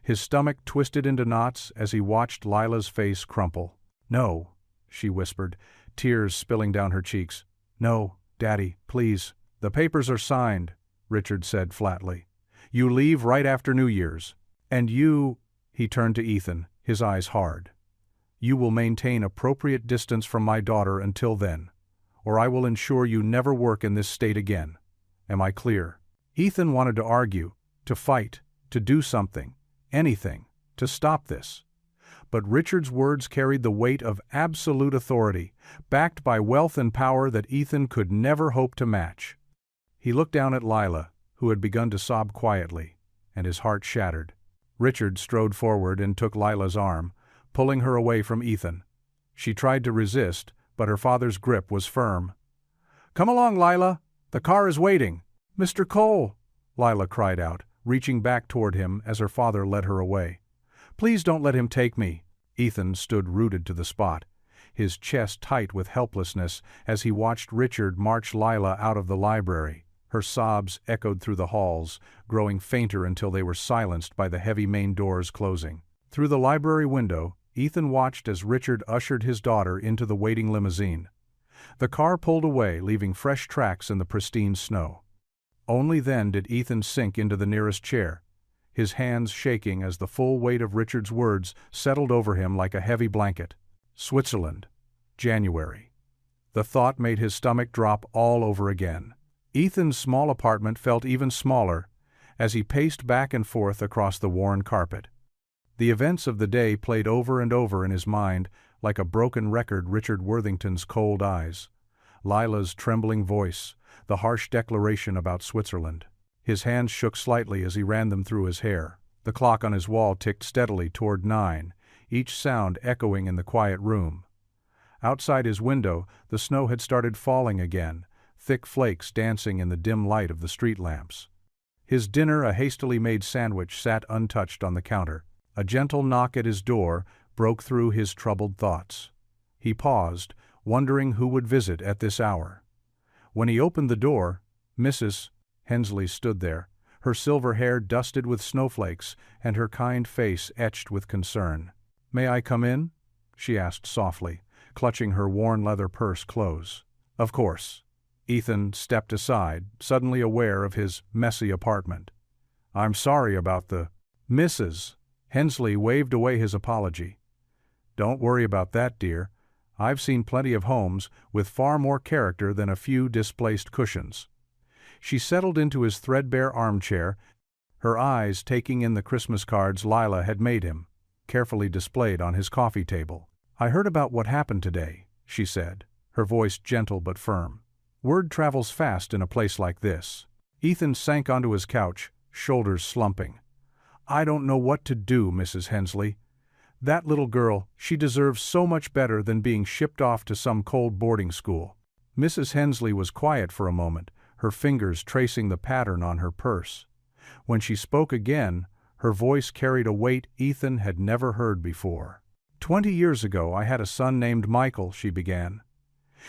His stomach twisted into knots as he watched Lila's face crumple. "No," she whispered, tears spilling down her cheeks. "No, Daddy, please." "The papers are signed," Richard said flatly. "You leave right after New Year's. And you—" he turned to Ethan, his eyes hard. "You will maintain appropriate distance from my daughter until then, or I will ensure you never work in this state again. Am I clear?" Ethan wanted to argue, to fight, to do something, anything, to stop this. But Richard's words carried the weight of absolute authority, backed by wealth and power that Ethan could never hope to match. He looked down at Lila, who had begun to sob quietly, and his heart shattered. Richard strode forward and took Lila's arm, pulling her away from Ethan. She tried to resist, but her father's grip was firm. "Come along, Lila. The car is waiting." "Mr. Cole," Lila cried out, reaching back toward him as her father led her away. "Please don't let him take me." Ethan stood rooted to the spot, his chest tight with helplessness as he watched Richard march Lila out of the library. Her sobs echoed through the halls, growing fainter until they were silenced by the heavy main doors closing. Through the library window, Ethan watched as Richard ushered his daughter into the waiting limousine. The car pulled away, leaving fresh tracks in the pristine snow. Only then did Ethan sink into the nearest chair, his hands shaking as the full weight of Richard's words settled over him like a heavy blanket. Switzerland, January. The thought made his stomach drop all over again. Ethan's small apartment felt even smaller as he paced back and forth across the worn carpet. The events of the day played over and over in his mind like a broken record. Richard Worthington's cold eyes, Lila's trembling voice, the harsh declaration about Switzerland. His hands shook slightly as he ran them through his hair. The clock on his wall ticked steadily toward 9, each sound echoing in the quiet room. Outside his window, the snow had started falling again, thick flakes dancing in the dim light of the street lamps. His dinner, a hastily made sandwich, sat untouched on the counter. A gentle knock at his door broke through his troubled thoughts. He paused, wondering who would visit at this hour. When he opened the door, Mrs. Hensley stood there, her silver hair dusted with snowflakes and her kind face etched with concern. "May I come in?" she asked softly, clutching her worn leather purse close. "Of course." Ethan stepped aside, suddenly aware of his messy apartment. "I'm sorry about the—" Mrs. Hensley waved away his apology. "Don't worry about that, dear. I've seen plenty of homes with far more character than a few displaced cushions." She settled into his threadbare armchair, her eyes taking in the Christmas cards Lila had made him, carefully displayed on his coffee table. "I heard about what happened today," she said, her voice gentle but firm. "Word travels fast in a place like this." Ethan sank onto his couch, shoulders slumping. "I don't know what to do, Mrs. Hensley. That little girl, she deserves so much better than being shipped off to some cold boarding school." Mrs. Hensley was quiet for a moment, her fingers tracing the pattern on her purse. When she spoke again, her voice carried a weight Ethan had never heard before. 20 years ago I had a son named Michael," she began.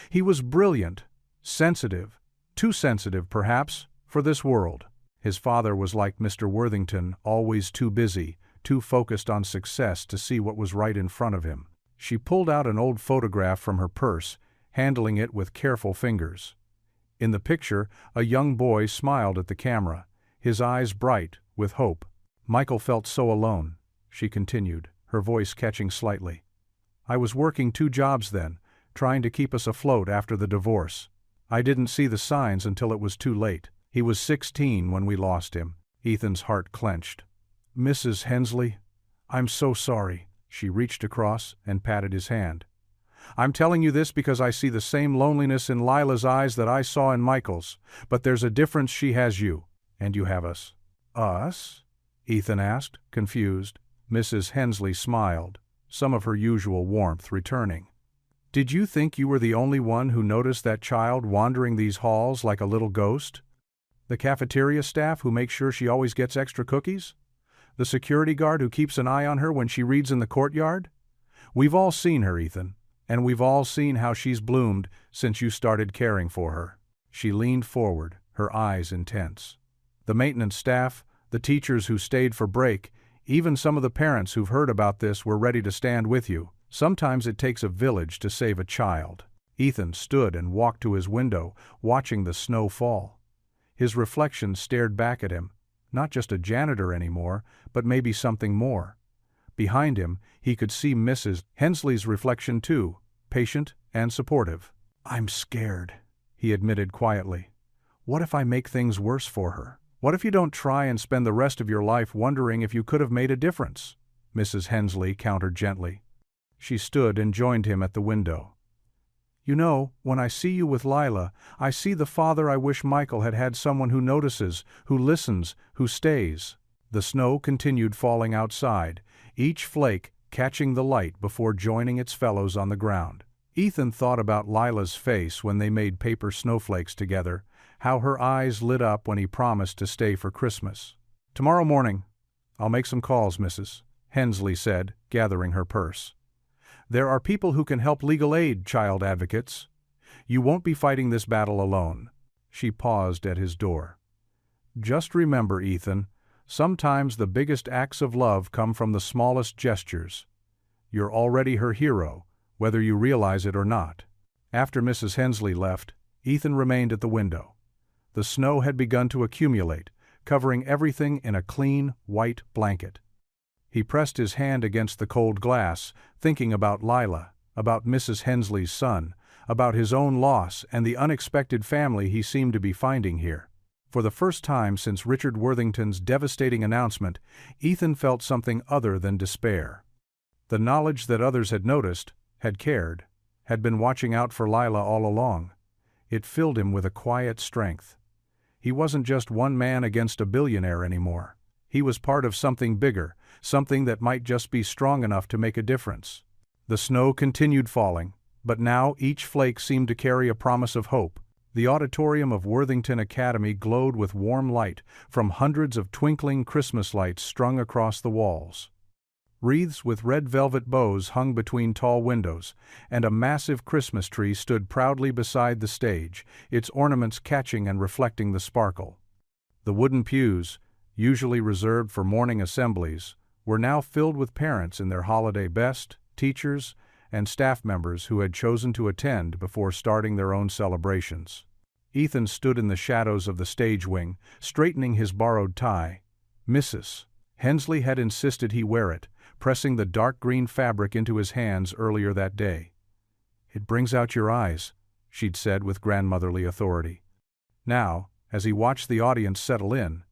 "He was brilliant, sensitive, too sensitive, perhaps, for this world. His father was like Mr. Worthington, always too busy, too focused on success to see what was right in front of him." She pulled out an old photograph from her purse, handling it with careful fingers. In the picture, a young boy smiled at the camera, his eyes bright with hope. "Michael felt so alone," she continued, her voice catching slightly. "I was working 2 jobs then, trying to keep us afloat after the divorce. I didn't see the signs until it was too late. He was 16 when we lost him." Ethan's heart clenched. "Mrs. Hensley, I'm so sorry." She reached across and patted his hand. "I'm telling you this because I see the same loneliness in Lila's eyes that I saw in Michael's, but there's a difference. She has you, and you have us." "Us?" Ethan asked, confused. Mrs. Hensley smiled, some of her usual warmth returning. "Did you think you were the only one who noticed that child wandering these halls like a little ghost? The cafeteria staff who make sure she always gets extra cookies? The security guard who keeps an eye on her when she reads in the courtyard? We've all seen her, Ethan, and we've all seen how she's bloomed since you started caring for her." She leaned forward, her eyes intense. "The maintenance staff, the teachers who stayed for break, even some of the parents who've heard about this were ready to stand with you. Sometimes it takes a village to save a child." Ethan stood and walked to his window, watching the snow fall. His reflection stared back at him, not just a janitor anymore, but maybe something more. Behind him, he could see Mrs. Hensley's reflection too, patient and supportive. "I'm scared," he admitted quietly. "What if I make things worse for her? What if you don't try and spend the rest of your life wondering if you could have made a difference?" Mrs. Hensley countered gently. She stood and joined him at the window. "You know, when I see you with Lila, I see the father I wish Michael had had, someone who notices, who listens, who stays." The snow continued falling outside, each flake catching the light before joining its fellows on the ground. Ethan thought about Lila's face when they made paper snowflakes together, how her eyes lit up when he promised to stay for Christmas. "Tomorrow morning, I'll make some calls, Mrs. Hensley said, gathering her purse. "There are people who can help, legal aid, child advocates. You won't be fighting this battle alone." She paused at his door. "Just remember, Ethan, sometimes the biggest acts of love come from the smallest gestures. You're already her hero, whether you realize it or not." After Mrs. Hensley left, Ethan remained at the window. The snow had begun to accumulate, covering everything in a clean, white blanket. He pressed his hand against the cold glass, thinking about Lila, about Mrs. Hensley's son, about his own loss and the unexpected family he seemed to be finding here. For the first time since Richard Worthington's devastating announcement, Ethan felt something other than despair. The knowledge that others had noticed, had cared, had been watching out for Lila all along. It filled him with a quiet strength. He wasn't just one man against a billionaire anymore. He was part of something bigger, something that might just be strong enough to make a difference. The snow continued falling, but now each flake seemed to carry a promise of hope. The auditorium of Worthington Academy glowed with warm light from hundreds of twinkling Christmas lights strung across the walls. Wreaths with red velvet bows hung between tall windows, and a massive Christmas tree stood proudly beside the stage, its ornaments catching and reflecting the sparkle. The wooden pews, usually reserved for morning assemblies, were now filled with parents in their holiday best, teachers, and staff members who had chosen to attend before starting their own celebrations. Ethan stood in the shadows of the stage wing, straightening his borrowed tie. Mrs. Hensley had insisted he wear it, pressing the dark green fabric into his hands earlier that day. "It brings out your eyes," she'd said with grandmotherly authority. Now, as he watched the audience settle in,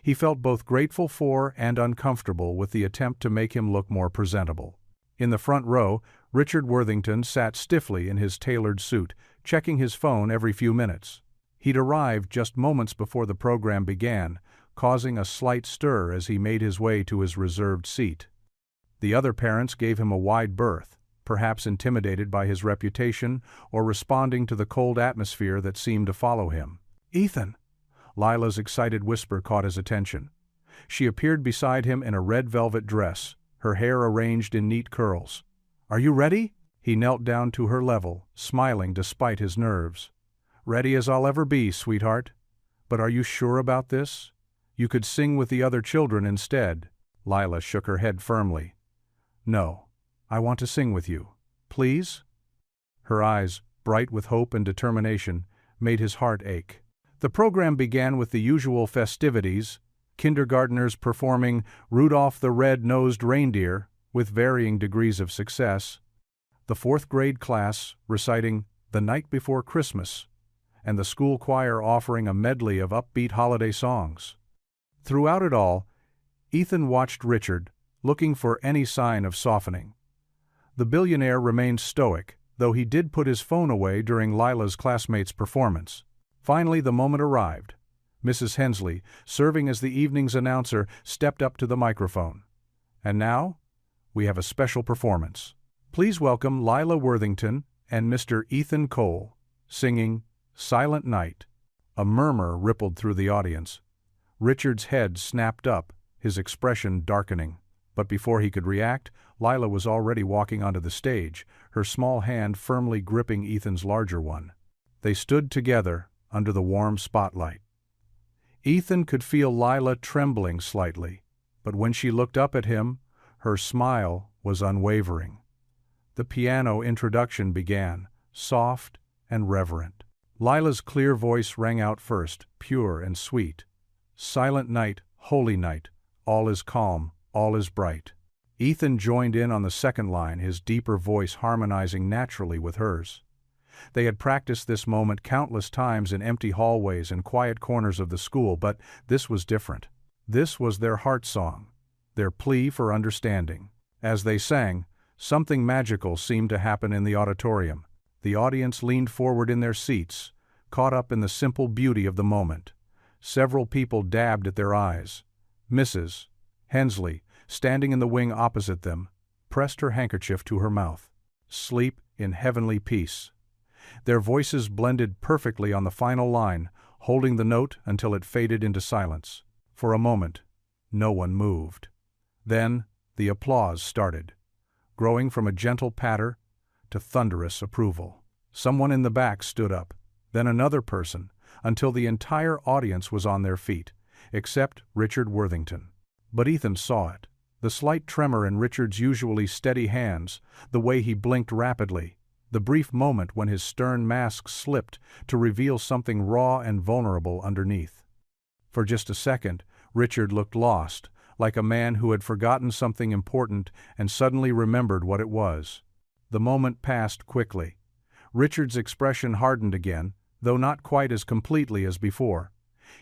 he felt both grateful for and uncomfortable with the attempt to make him look more presentable. In the front row, Richard Worthington sat stiffly in his tailored suit, checking his phone every few minutes. He'd arrived just moments before the program began, causing a slight stir as he made his way to his reserved seat. The other parents gave him a wide berth, perhaps intimidated by his reputation or responding to the cold atmosphere that seemed to follow him. "Ethan!" Lila's excited whisper caught his attention. She appeared beside him in a red velvet dress, her hair arranged in neat curls. "Are you ready?" He knelt down to her level, smiling despite his nerves. "Ready as I'll ever be, sweetheart. But are you sure about this? You could sing with the other children instead." Lila shook her head firmly. "No, I want to sing with you. Please?" Her eyes, bright with hope and determination, made his heart ache. The program began with the usual festivities, kindergartners performing Rudolph the Red-Nosed Reindeer with varying degrees of success, the fourth grade class reciting The Night Before Christmas, and the school choir offering a medley of upbeat holiday songs. Throughout it all, Ethan watched Richard, looking for any sign of softening. The billionaire remained stoic, though he did put his phone away during Lila's classmate's performance. Finally, the moment arrived. Mrs. Hensley, serving as the evening's announcer, stepped up to the microphone. "And now, we have a special performance. Please welcome Lila Worthington and Mr. Ethan Cole, singing Silent Night." A murmur rippled through the audience. Richard's head snapped up, his expression darkening. But before he could react, Lila was already walking onto the stage, her small hand firmly gripping Ethan's larger one. They stood together under the warm spotlight. Ethan could feel Lila trembling slightly, but when she looked up at him, her smile was unwavering. The piano introduction began, soft and reverent. Lila's clear voice rang out first, pure and sweet. "Silent night, holy night, all is calm, all is bright." Ethan joined in on the second line, his deeper voice harmonizing naturally with hers. They had practiced this moment countless times in empty hallways and quiet corners of the school, but this was different. This was their heart song, their plea for understanding. As they sang, something magical seemed to happen in the auditorium. The audience leaned forward in their seats, caught up in the simple beauty of the moment. Several people dabbed at their eyes. Mrs. Hensley, standing in the wing opposite them, pressed her handkerchief to her mouth. "Sleep in heavenly peace." Their voices blended perfectly on the final line, holding the note until it faded into silence. For a moment, no one moved. Then the applause started, growing from a gentle patter to thunderous approval. Someone in the back stood up, then another person, until the entire audience was on their feet, except Richard Worthington. But Ethan saw it. The slight tremor in Richard's usually steady hands, the way he blinked rapidly, the brief moment when his stern mask slipped to reveal something raw and vulnerable underneath. For just a second, Richard looked lost, like a man who had forgotten something important and suddenly remembered what it was. The moment passed quickly. Richard's expression hardened again, though not quite as completely as before.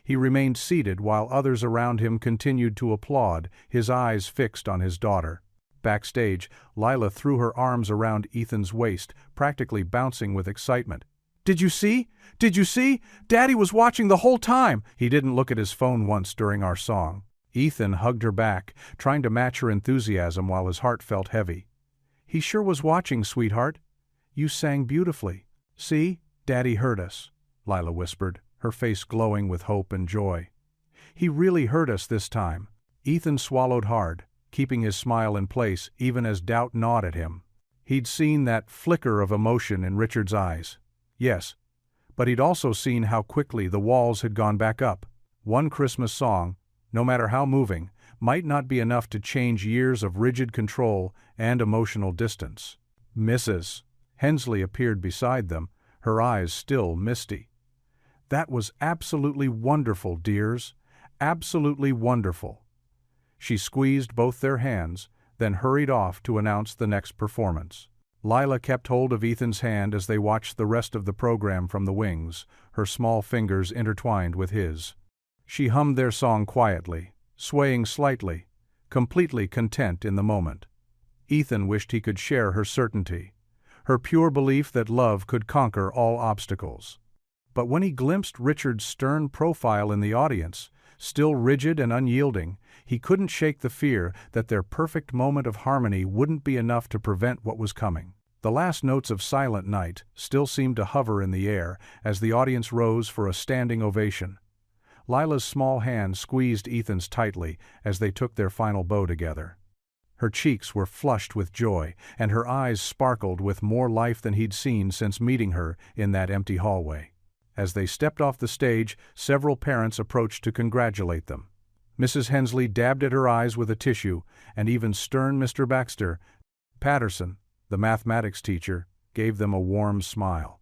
He remained seated while others around him continued to applaud, his eyes fixed on his daughter. Backstage, Lila threw her arms around Ethan's waist, practically bouncing with excitement. "Did you see? Did you see? Daddy was watching the whole time!" He didn't look at his phone once during our song. Ethan hugged her back, trying to match her enthusiasm while his heart felt heavy. "He sure was watching, sweetheart. You sang beautifully." "See? Daddy heard us," Lila whispered, her face glowing with hope and joy. "He really heard us this time." Ethan swallowed hard. keeping his smile in place even as doubt gnawed at him. He'd seen that flicker of emotion in Richard's eyes. Yes, but he'd also seen how quickly the walls had gone back up. One Christmas song, no matter how moving, might not be enough to change years of rigid control and emotional distance. Mrs. Hensley appeared beside them, her eyes still misty. "That was absolutely wonderful, dears. Absolutely wonderful." She squeezed both their hands, then hurried off to announce the next performance. Lila kept hold of Ethan's hand as they watched the rest of the program from the wings, her small fingers intertwined with his. She hummed their song quietly, swaying slightly, completely content in the moment. Ethan wished he could share her certainty, her pure belief that love could conquer all obstacles. But when he glimpsed Richard's stern profile in the audience, still rigid and unyielding, he couldn't shake the fear that their perfect moment of harmony wouldn't be enough to prevent what was coming. The last notes of Silent Night still seemed to hover in the air as the audience rose for a standing ovation. Lila's small hand squeezed Ethan's tightly as they took their final bow together. Her cheeks were flushed with joy, and her eyes sparkled with more life than he'd seen since meeting her in that empty hallway. As they stepped off the stage, several parents approached to congratulate them. Mrs. Hensley dabbed at her eyes with a tissue, and even stern Mr. Patterson, the mathematics teacher, gave them a warm smile.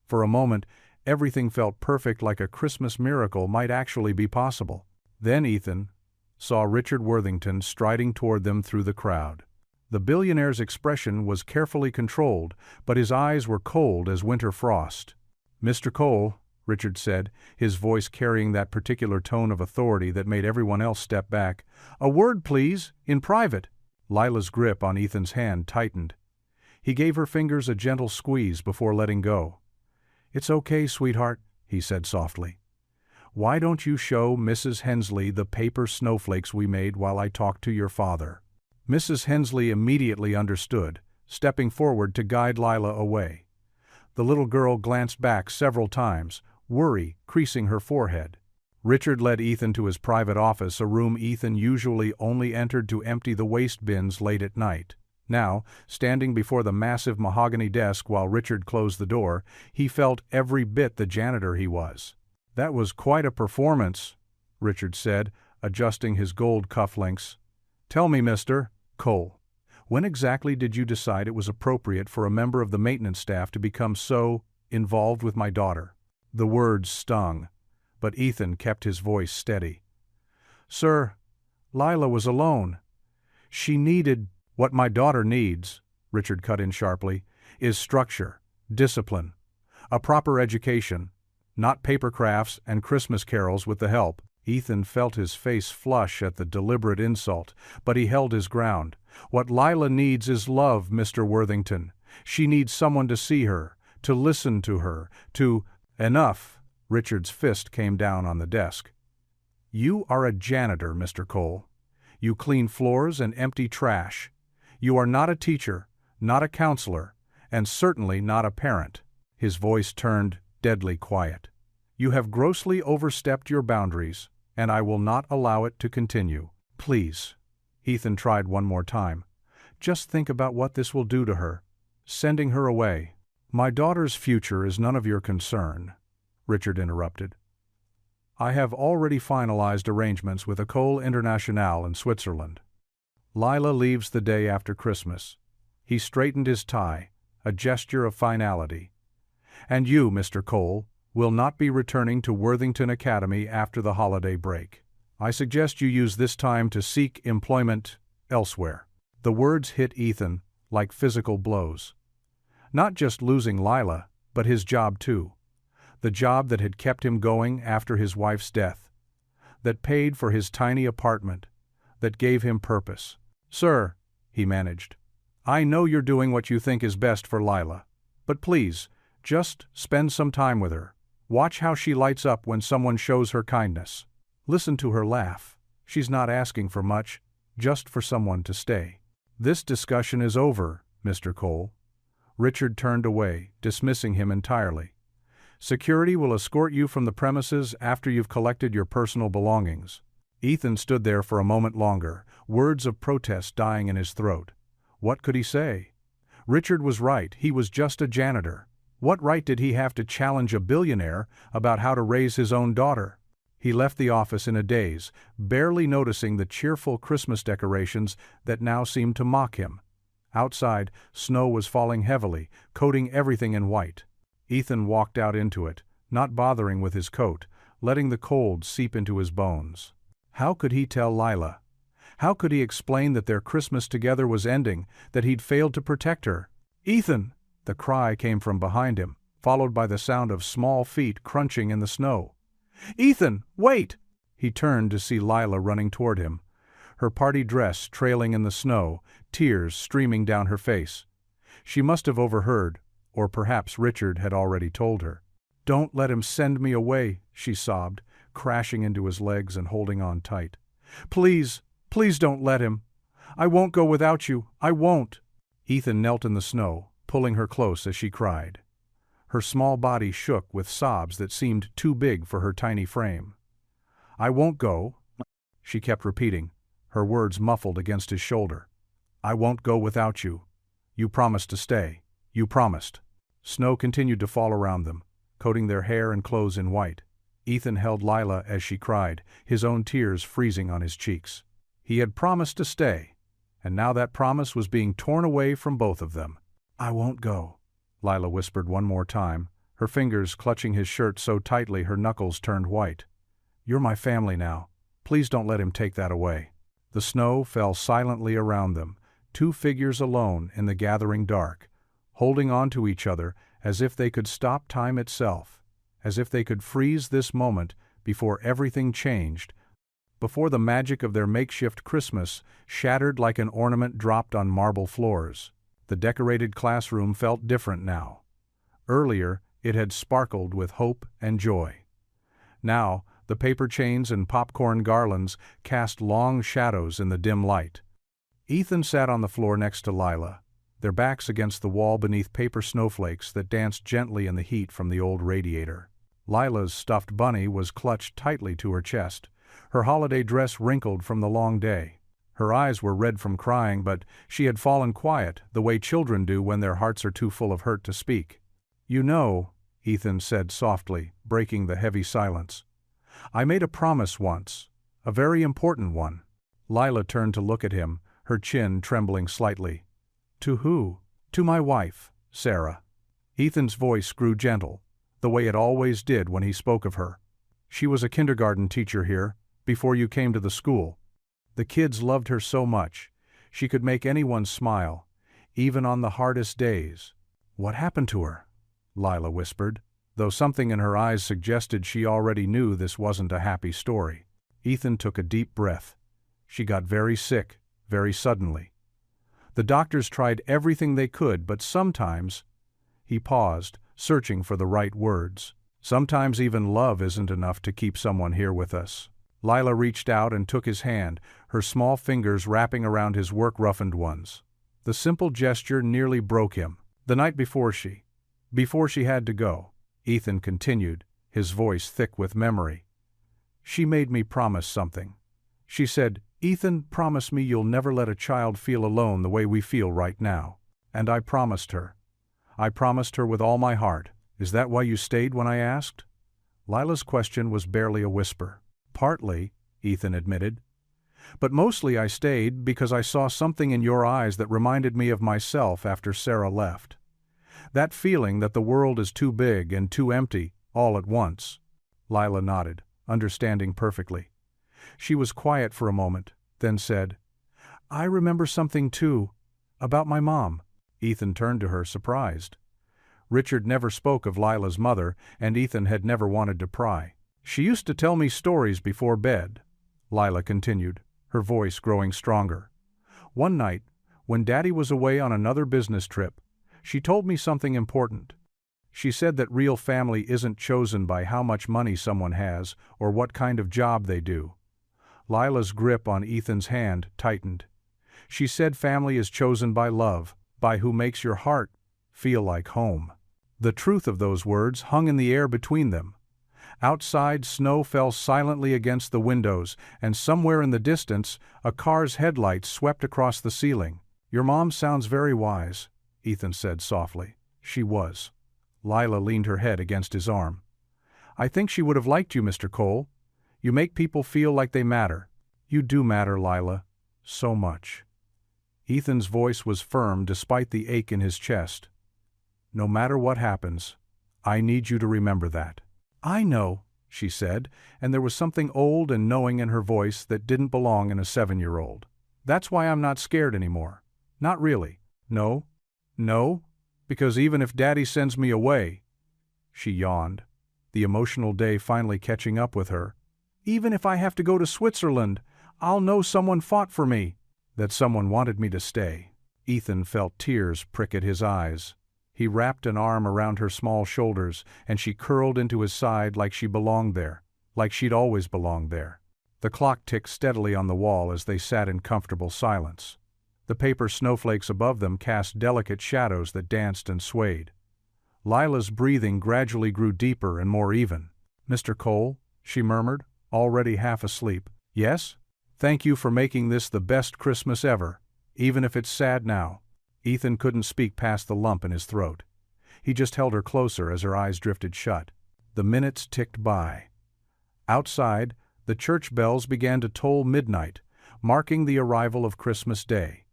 For a moment, everything felt perfect, like a Christmas miracle might actually be possible. Then Ethan saw Richard Worthington striding toward them through the crowd. The billionaire's expression was carefully controlled, but his eyes were cold as winter frost. "Mr. Cole," Richard said, his voice carrying that particular tone of authority that made everyone else step back. "A word, please, in private." Lila's grip on Ethan's hand tightened. He gave her fingers a gentle squeeze before letting go. "It's okay, sweetheart," he said softly. "Why don't you show Mrs. Hensley the paper snowflakes we made while I talk to your father?" Mrs. Hensley immediately understood, stepping forward to guide Lila away. The little girl glanced back several times, worry creasing her forehead. Richard led Ethan to his private office, a room Ethan usually only entered to empty the waste bins late at night. Now, standing before the massive mahogany desk while Richard closed the door, he felt every bit the janitor he was. "That was quite a performance," Richard said, adjusting his gold cufflinks. "Tell me, Mr. Cole, when exactly did you decide it was appropriate for a member of the maintenance staff to become so involved with my daughter?" The words stung, but Ethan kept his voice steady. "Sir, Lila was alone. She needed—" "What my daughter needs," Richard cut in sharply, "is structure, discipline, a proper education, not paper crafts and Christmas carols with the help." Ethan felt his face flush at the deliberate insult, but he held his ground. "What Lila needs is love, Mr. Worthington. She needs someone to see her, to listen to her, to—" "Enough!" Richard's fist came down on the desk. "You are a janitor, Mr. Cole. You clean floors and empty trash. You are not a teacher, not a counselor, and certainly not a parent." His voice turned deadly quiet. "You have grossly overstepped your boundaries, and I will not allow it to continue. Please." Ethan tried one more time. "Just think about what this will do to her, sending her away." "My daughter's future is none of your concern," Richard interrupted. "I have already finalized arrangements with École Internationale in Switzerland. Lila leaves the day after Christmas." He straightened his tie, a gesture of finality. "And you, Mr. Cole, will not be returning to Worthington Academy after the holiday break. I suggest you use this time to seek employment elsewhere." The words hit Ethan like physical blows. Not just losing Lila, but his job too. The job that had kept him going after his wife's death. That paid for his tiny apartment. That gave him purpose. "Sir," he managed, "I know you're doing what you think is best for Lila. But please, just spend some time with her. Watch how she lights up when someone shows her kindness. Listen to her laugh. She's not asking for much, just for someone to stay." "This discussion is over, Mr. Cole." Richard turned away, dismissing him entirely. "Security will escort you from the premises after you've collected your personal belongings." Ethan stood there for a moment longer, words of protest dying in his throat. What could he say? Richard was right, he was just a janitor. What right did he have to challenge a billionaire about how to raise his own daughter? He left the office in a daze, barely noticing the cheerful Christmas decorations that now seemed to mock him. Outside, snow was falling heavily, coating everything in white. Ethan walked out into it, not bothering with his coat, letting the cold seep into his bones. How could he tell Lila? How could he explain that their Christmas together was ending, that he'd failed to protect her? "Ethan!" The cry came from behind him, followed by the sound of small feet crunching in the snow. "Ethan, wait!" He turned to see Lila running toward him, her party dress trailing in the snow, tears streaming down her face. She must have overheard, or perhaps Richard had already told her. "Don't let him send me away," she sobbed, crashing into his legs and holding on tight. "Please, please don't let him. I won't go without you, I won't." Ethan knelt in the snow, pulling her close as she cried. Her small body shook with sobs that seemed too big for her tiny frame. "I won't go," she kept repeating, her words muffled against his shoulder. "I won't go without you. You promised to stay. You promised." Snow continued to fall around them, coating their hair and clothes in white. Ethan held Lila as she cried, his own tears freezing on his cheeks. He had promised to stay, and now that promise was being torn away from both of them. "I won't go," Lila whispered one more time, her fingers clutching his shirt so tightly her knuckles turned white. "You're my family now. Please don't let him take that away." The snow fell silently around them, two figures alone in the gathering dark, holding on to each other as if they could stop time itself, as if they could freeze this moment before everything changed, before the magic of their makeshift Christmas shattered like an ornament dropped on marble floors. The decorated classroom felt different now. Earlier, it had sparkled with hope and joy. Now, the paper chains and popcorn garlands cast long shadows in the dim light. Ethan sat on the floor next to Lila, their backs against the wall beneath paper snowflakes that danced gently in the heat from the old radiator. Lila's stuffed bunny was clutched tightly to her chest, her holiday dress wrinkled from the long day. Her eyes were red from crying, but she had fallen quiet, the way children do when their hearts are too full of hurt to speak. "You know," Ethan said softly, breaking the heavy silence, "I made a promise once, a very important one." Lila turned to look at him, her chin trembling slightly. "To who?" "To my wife, Sarah." Ethan's voice grew gentle, the way it always did when he spoke of her. "She was a kindergarten teacher here, before you came to the school. The kids loved her so much. She could make anyone smile, even on the hardest days." "What happened to her?" Lila whispered, though something in her eyes suggested she already knew this wasn't a happy story. Ethan took a deep breath. "She got very sick, very suddenly. The doctors tried everything they could, but sometimes—" He paused, searching for the right words. "Sometimes even love isn't enough to keep someone here with us." Lila reached out and took his hand, her small fingers wrapping around his work-roughened ones. The simple gesture nearly broke him. "The night before she had to go," Ethan continued, his voice thick with memory, "she made me promise something. She said, 'Ethan, promise me you'll never let a child feel alone the way we feel right now.' And I promised her. I promised her with all my heart. Is that why you stayed when I asked?" Lila's question was barely a whisper. "Partly," Ethan admitted. "But mostly I stayed because I saw something in your eyes that reminded me of myself after Sarah left. That feeling that the world is too big and too empty, all at once." Lila nodded, understanding perfectly. She was quiet for a moment, then said, "I remember something too, about my mom." Ethan turned to her, surprised. Richard never spoke of Lila's mother, and Ethan had never wanted to pry. "She used to tell me stories before bed," Lila continued, her voice growing stronger. "One night, when Daddy was away on another business trip, she told me something important. She said that real family isn't chosen by how much money someone has or what kind of job they do." Lila's grip on Ethan's hand tightened. "She said family is chosen by love, by who makes your heart feel like home." The truth of those words hung in the air between them. Outside, snow fell silently against the windows, and somewhere in the distance, a car's headlights swept across the ceiling. "Your mom sounds very wise," Ethan said softly. She was. Lila leaned her head against his arm. "I think she would have liked you, Mr. Cole. You make people feel like they matter." "You do matter, Lila. So much." Ethan's voice was firm despite the ache in his chest. "No matter what happens, I need you to remember that." "I know," she said, and there was something old and knowing in her voice that didn't belong in a 7-year-old. "That's why I'm not scared anymore. Not really. No. No? Because even if Daddy sends me away," she yawned, the emotional day finally catching up with her, "even if I have to go to Switzerland, I'll know someone fought for me, that someone wanted me to stay." Ethan felt tears prick at his eyes. He wrapped an arm around her small shoulders, and she curled into his side like she belonged there, like she'd always belonged there. The clock ticked steadily on the wall as they sat in comfortable silence. The paper snowflakes above them cast delicate shadows that danced and swayed. Lila's breathing gradually grew deeper and more even. "Mr. Cole," she murmured, already half asleep. "Yes? Thank you for making this the best Christmas ever, even if it's sad now." Ethan couldn't speak past the lump in his throat. He just held her closer as her eyes drifted shut. The minutes ticked by. Outside, the church bells began to toll midnight, marking the arrival of Christmas Day.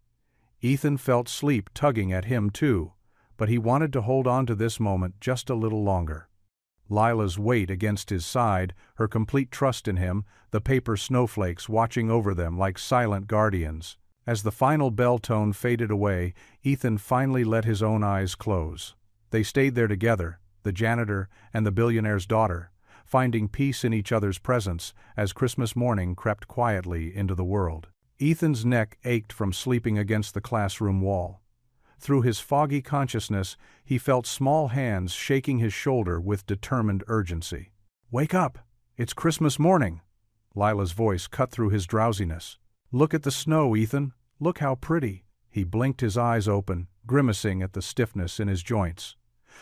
Ethan felt sleep tugging at him too, but he wanted to hold on to this moment just a little longer. Lila's weight against his side, her complete trust in him, the paper snowflakes watching over them like silent guardians. As the final bell tone faded away, Ethan finally let his own eyes close. They stayed there together, the janitor and the billionaire's daughter, finding peace in each other's presence as Christmas morning crept quietly into the world. Ethan's neck ached from sleeping against the classroom wall. Through his foggy consciousness, he felt small hands shaking his shoulder with determined urgency. "Wake up! It's Christmas morning!" Lila's voice cut through his drowsiness. "Look at the snow, Ethan. Look how pretty." He blinked his eyes open, grimacing at the stiffness in his joints.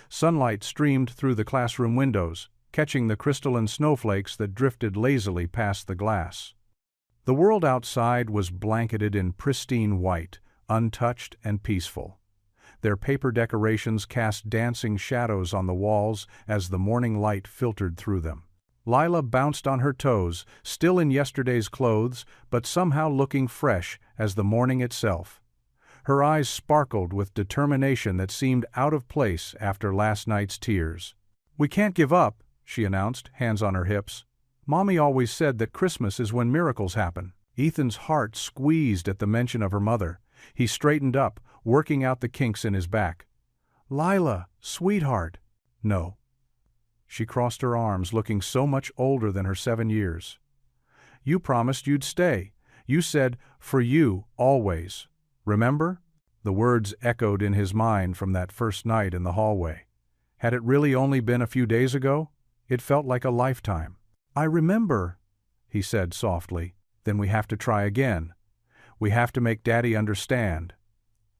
Sunlight streamed through the classroom windows, catching the crystalline snowflakes that drifted lazily past the glass. The world outside was blanketed in pristine white, untouched and peaceful. Their paper decorations cast dancing shadows on the walls as the morning light filtered through them. Lila bounced on her toes, still in yesterday's clothes, but somehow looking fresh as the morning itself. Her eyes sparkled with determination that seemed out of place after last night's tears. "We can't give up," she announced, hands on her hips. "Mommy always said that Christmas is when miracles happen." Ethan's heart squeezed at the mention of her mother. He straightened up, working out the kinks in his back. "Lila, sweetheart." "No." She crossed her arms, looking so much older than her 7 years. "You promised you'd stay. You said, 'For you, always.' Remember?" The words echoed in his mind from that first night in the hallway. Had it really only been a few days ago? It felt like a lifetime. "I remember," he said softly. "Then we have to try again. We have to make Daddy understand."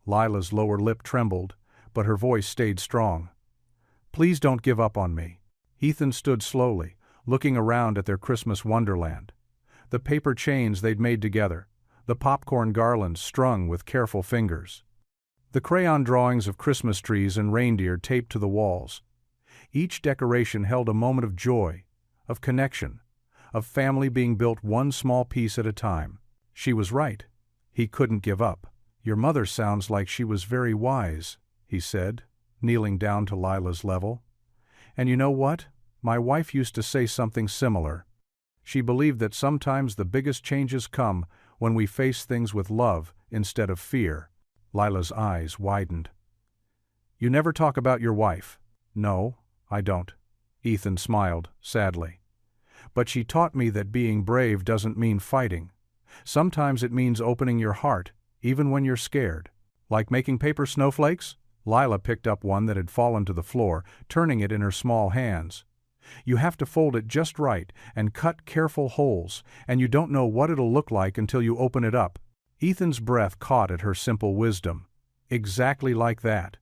Lila's lower lip trembled, but her voice stayed strong. "Please don't give up on me." Ethan stood slowly, looking around at their Christmas wonderland. The paper chains they'd made together, the popcorn garlands strung with careful fingers, the crayon drawings of Christmas trees and reindeer taped to the walls. Each decoration held a moment of joy, of connection, of family being built one small piece at a time. She was right. He couldn't give up. "Your mother sounds like she was very wise," he said, kneeling down to Lila's level. "And you know what? My wife used to say something similar. She believed that sometimes the biggest changes come when we face things with love instead of fear." Lila's eyes widened. "You never talk about your wife." "No, I don't." Ethan smiled, sadly. "But she taught me that being brave doesn't mean fighting. Sometimes it means opening your heart, even when you're scared." "Like making paper snowflakes?" Lila picked up one that had fallen to the floor, turning it in her small hands. "You have to fold it just right and cut careful holes, and you don't know what it'll look like until you open it up." Ethan's breath caught at her simple wisdom. Exactly like that.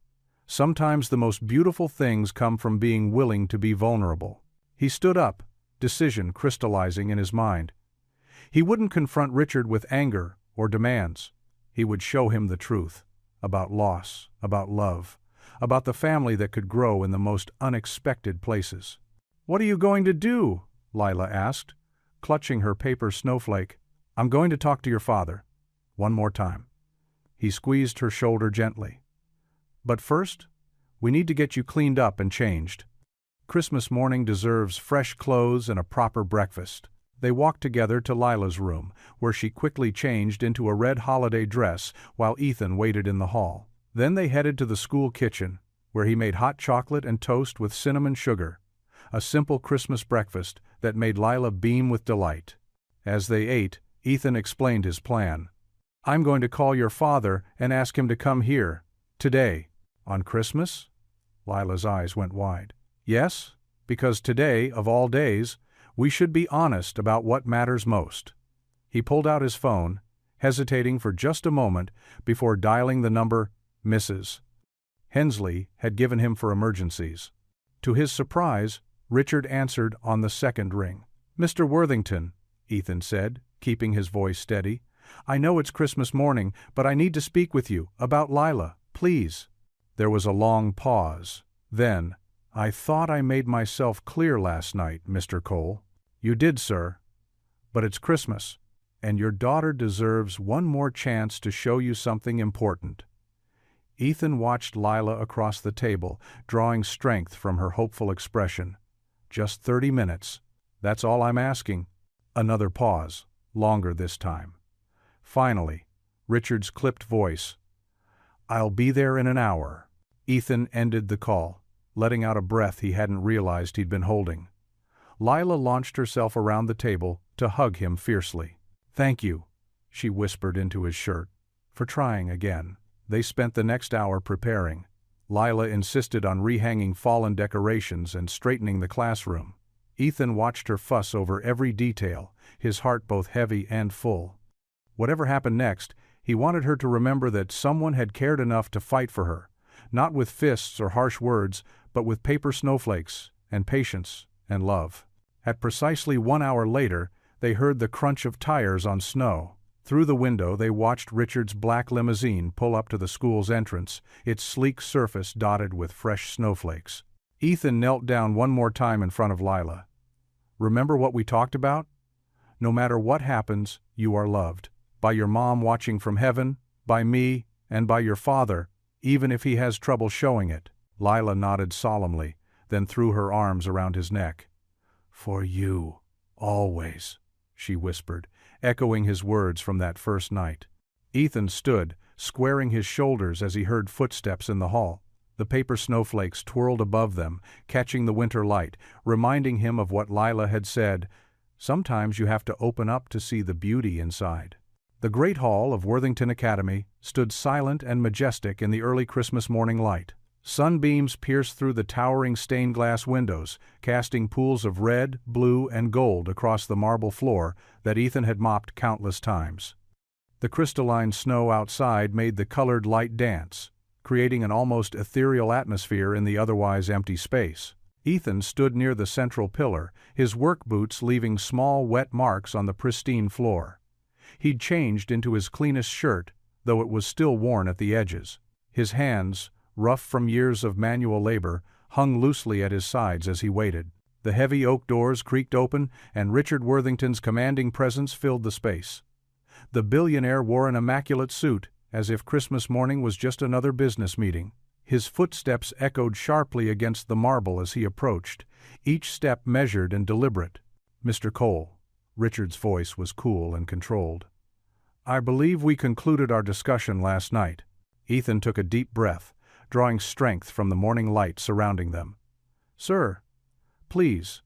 Sometimes the most beautiful things come from being willing to be vulnerable. He stood up, decision crystallizing in his mind. He wouldn't confront Richard with anger or demands. He would show him the truth about loss, about love, about the family that could grow in the most unexpected places. "What are you going to do?" Lila asked, clutching her paper snowflake. "I'm going to talk to your father. One more time." He squeezed her shoulder gently. "But first, we need to get you cleaned up and changed. Christmas morning deserves fresh clothes and a proper breakfast." They walked together to Lila's room, where she quickly changed into a red holiday dress while Ethan waited in the hall. Then they headed to the school kitchen, where he made hot chocolate and toast with cinnamon sugar, a simple Christmas breakfast that made Lila beam with delight. As they ate, Ethan explained his plan. "I'm going to call your father and ask him to come here. Today." "On Christmas?" Lila's eyes went wide. "Yes, because today, of all days, we should be honest about what matters most." He pulled out his phone, hesitating for just a moment before dialing the number Mrs. Hensley had given him for emergencies. To his surprise, Richard answered on the second ring. "Mr. Worthington," Ethan said, keeping his voice steady, "I know it's Christmas morning, but I need to speak with you about Lila, please." There was a long pause. Then, "I thought I made myself clear last night, Mr. Cole." "You did, sir. But it's Christmas, and your daughter deserves one more chance to show you something important." Ethan watched Lila across the table, drawing strength from her hopeful expression. "Just 30 minutes. That's all I'm asking." Another pause, longer this time. Finally, Richard's clipped voice. "I'll be there in an hour." Ethan ended the call, letting out a breath he hadn't realized he'd been holding. Lila launched herself around the table to hug him fiercely. "Thank you," she whispered into his shirt, "for trying again." They spent the next hour preparing. Lila insisted on rehanging fallen decorations and straightening the classroom. Ethan watched her fuss over every detail, his heart both heavy and full. Whatever happened next, he wanted her to remember that someone had cared enough to fight for her, not with fists or harsh words, but with paper snowflakes and patience and love. At precisely 1 hour later, they heard the crunch of tires on snow. Through the window they watched Richard's black limousine pull up to the school's entrance, its sleek surface dotted with fresh snowflakes. Ethan knelt down one more time in front of Lila. "Remember what we talked about? No matter what happens, you are loved. By your mom watching from heaven, by me, and by your father, even if he has trouble showing it." Lila nodded solemnly, then threw her arms around his neck. "For you, always," she whispered, echoing his words from that first night. Ethan stood, squaring his shoulders as he heard footsteps in the hall. The paper snowflakes twirled above them, catching the winter light, reminding him of what Lila had said, "Sometimes you have to open up to see the beauty inside." The great hall of Worthington Academy stood silent and majestic in the early Christmas morning light. Sunbeams pierced through the towering stained glass windows, casting pools of red, blue, and gold across the marble floor that Ethan had mopped countless times. The crystalline snow outside made the colored light dance, creating an almost ethereal atmosphere in the otherwise empty space. Ethan stood near the central pillar, his work boots leaving small wet marks on the pristine floor. He'd changed into his cleanest shirt, though it was still worn at the edges. His hands, rough from years of manual labor, hung loosely at his sides as he waited. The heavy oak doors creaked open, and Richard Worthington's commanding presence filled the space. The billionaire wore an immaculate suit, as if Christmas morning was just another business meeting. His footsteps echoed sharply against the marble as he approached, each step measured and deliberate. "Mr. Cole," Richard's voice was cool and controlled. "I believe we concluded our discussion last night." Ethan took a deep breath, drawing strength from the morning light surrounding them. "Sir, please,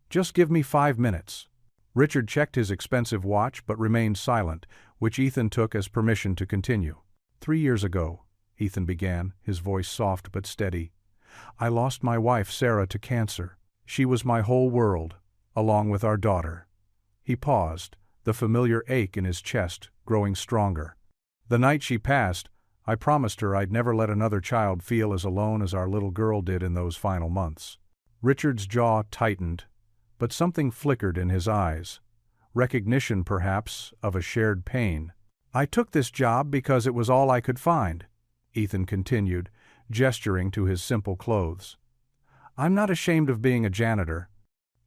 just give me 5 minutes." Richard checked his expensive watch but remained silent, which Ethan took as permission to continue. 3 years ago," Ethan began, his voice soft but steady, "I lost my wife Sarah to cancer. She was my whole world, along with our daughter." He paused, the familiar ache in his chest growing stronger. "The night she passed, I promised her I'd never let another child feel as alone as our little girl did in those final months." Richard's jaw tightened, but something flickered in his eyes. Recognition, perhaps, of a shared pain. "I took this job because it was all I could find," Ethan continued, gesturing to his simple clothes. "I'm not ashamed of being a janitor.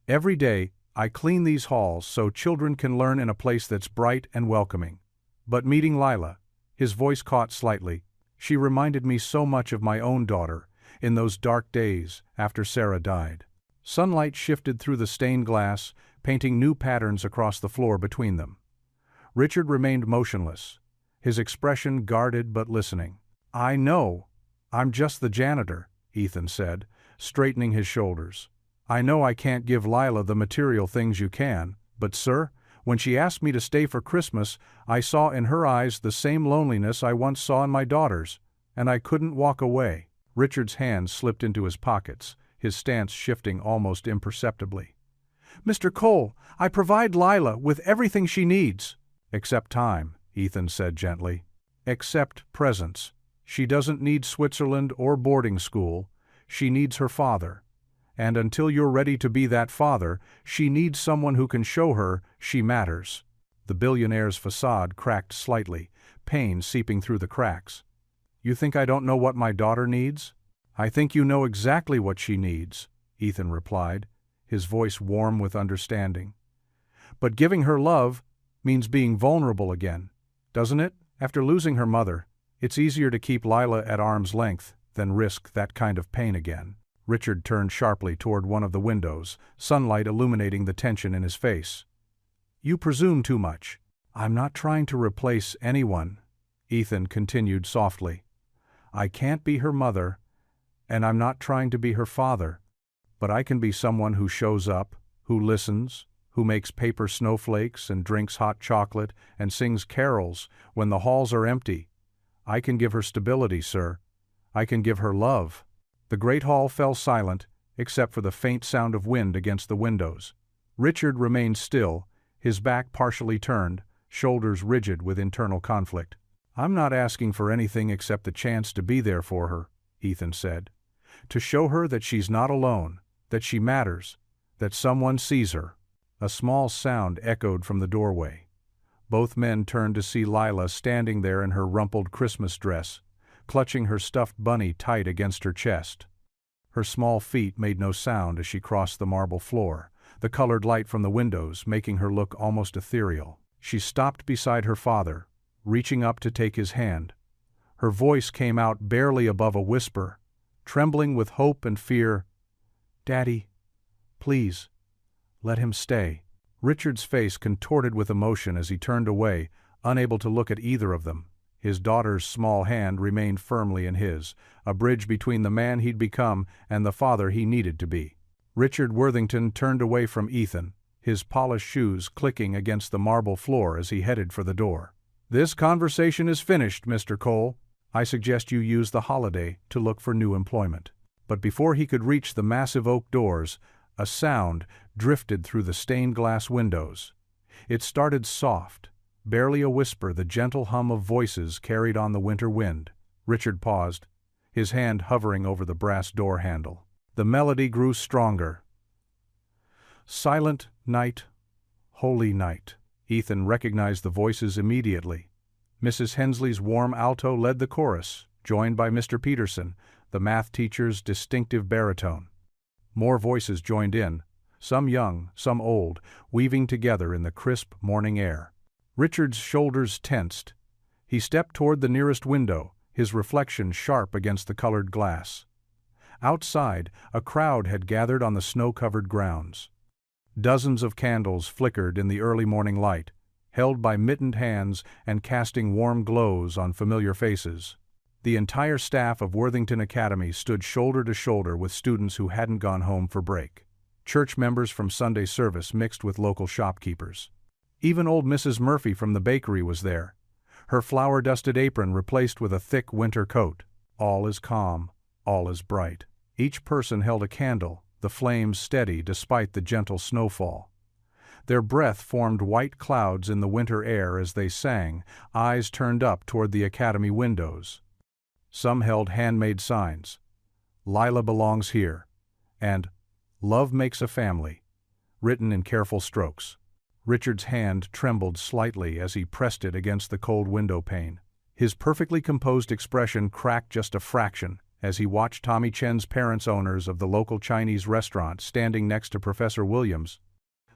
Every day, I clean these halls so children can learn in a place that's bright and welcoming. But meeting Lila," his voice caught slightly, "she reminded me so much of my own daughter, in those dark days after Sarah died." Sunlight shifted through the stained glass, painting new patterns across the floor between them. Richard remained motionless, his expression guarded but listening. "I know. I'm just the janitor," Ethan said, straightening his shoulders. "I know I can't give Lila the material things you can, but sir, when she asked me to stay for Christmas, I saw in her eyes the same loneliness I once saw in my daughter's, and I couldn't walk away." Richard's hands slipped into his pockets, his stance shifting almost imperceptibly. "Mr. Cole, I provide Lila with everything she needs." "Except time," Ethan said gently. "Except presence. She doesn't need Switzerland or boarding school. She needs her father. And until you're ready to be that father, she needs someone who can show her she matters." The billionaire's facade cracked slightly, pain seeping through the cracks. "You think I don't know what my daughter needs?" "I think you know exactly what she needs," Ethan replied, his voice warm with understanding. "But giving her love means being vulnerable again, doesn't it? After losing her mother, it's easier to keep Lila at arm's length than risk that kind of pain again." Richard turned sharply toward one of the windows, sunlight illuminating the tension in his face. "You presume too much." "I'm not trying to replace anyone," Ethan continued softly. "I can't be her mother, and I'm not trying to be her father, but I can be someone who shows up, who listens, who makes paper snowflakes and drinks hot chocolate and sings carols when the halls are empty. I can give her stability, sir. I can give her love." The great hall fell silent, except for the faint sound of wind against the windows. Richard remained still, his back partially turned, shoulders rigid with internal conflict. "I'm not asking for anything except the chance to be there for her," Ethan said. "To show her that she's not alone, that she matters, that someone sees her." A small sound echoed from the doorway. Both men turned to see Lila standing there in her rumpled Christmas dress, clutching her stuffed bunny tight against her chest. Her small feet made no sound as she crossed the marble floor, the colored light from the windows making her look almost ethereal. She stopped beside her father, reaching up to take his hand. Her voice came out barely above a whisper, trembling with hope and fear. "Daddy, please, let him stay." Richard's face contorted with emotion as he turned away, unable to look at either of them. His daughter's small hand remained firmly in his, a bridge between the man he'd become and the father he needed to be. Richard Worthington turned away from Ethan, his polished shoes clicking against the marble floor as he headed for the door. "This conversation is finished, Mr. Cole. I suggest you use the holiday to look for new employment." But before he could reach the massive oak doors, a sound drifted through the stained glass windows. It started soft, barely a whisper, the gentle hum of voices carried on the winter wind. Richard paused, his hand hovering over the brass door handle. The melody grew stronger. "Silent night, holy night." Ethan recognized the voices immediately. Mrs. Hensley's warm alto led the chorus, joined by Mr. Peterson, the math teacher's distinctive baritone. More voices joined in, some young, some old, weaving together in the crisp morning air. Richard's shoulders tensed. He stepped toward the nearest window, his reflection sharp against the colored glass. Outside, a crowd had gathered on the snow-covered grounds. Dozens of candles flickered in the early morning light, held by mittened hands and casting warm glows on familiar faces. The entire staff of Worthington Academy stood shoulder to shoulder with students who hadn't gone home for break. Church members from Sunday service mixed with local shopkeepers. Even old Mrs. Murphy from the bakery was there, her flour-dusted apron replaced with a thick winter coat. All is calm, all is bright. Each person held a candle, the flames steady despite the gentle snowfall. Their breath formed white clouds in the winter air as they sang, eyes turned up toward the academy windows. Some held handmade signs, "Lila belongs here," and "Love makes a family," written in careful strokes. Richard's hand trembled slightly as he pressed it against the cold window pane. His perfectly composed expression cracked just a fraction as he watched Tommy Chen's parents, owners of the local Chinese restaurant, standing next to Professor Williams,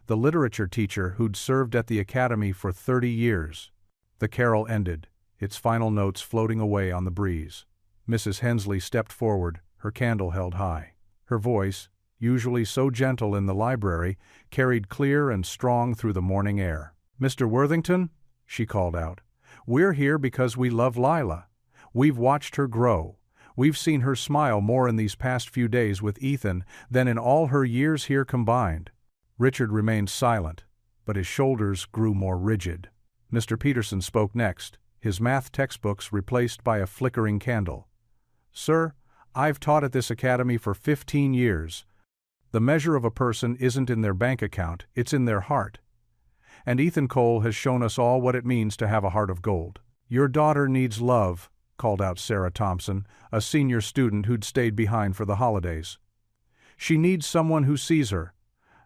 the literature teacher who'd served at the academy for 30 years. The carol ended, its final notes floating away on the breeze. Mrs. Hensley stepped forward, her candle held high. Her voice, usually so gentle in the library, carried clear and strong through the morning air. "Mr. Worthington," she called out, "we're here because we love Lila. We've watched her grow. We've seen her smile more in these past few days with Ethan than in all her years here combined." Richard remained silent, but his shoulders grew more rigid. Mr. Peterson spoke next, his math textbooks replaced by a flickering candle. "Sir, I've taught at this academy for 15 years. The measure of a person isn't in their bank account, it's in their heart. And Ethan Cole has shown us all what it means to have a heart of gold." "Your daughter needs love," called out Sarah Thompson, a senior student who'd stayed behind for the holidays. "She needs someone who sees her,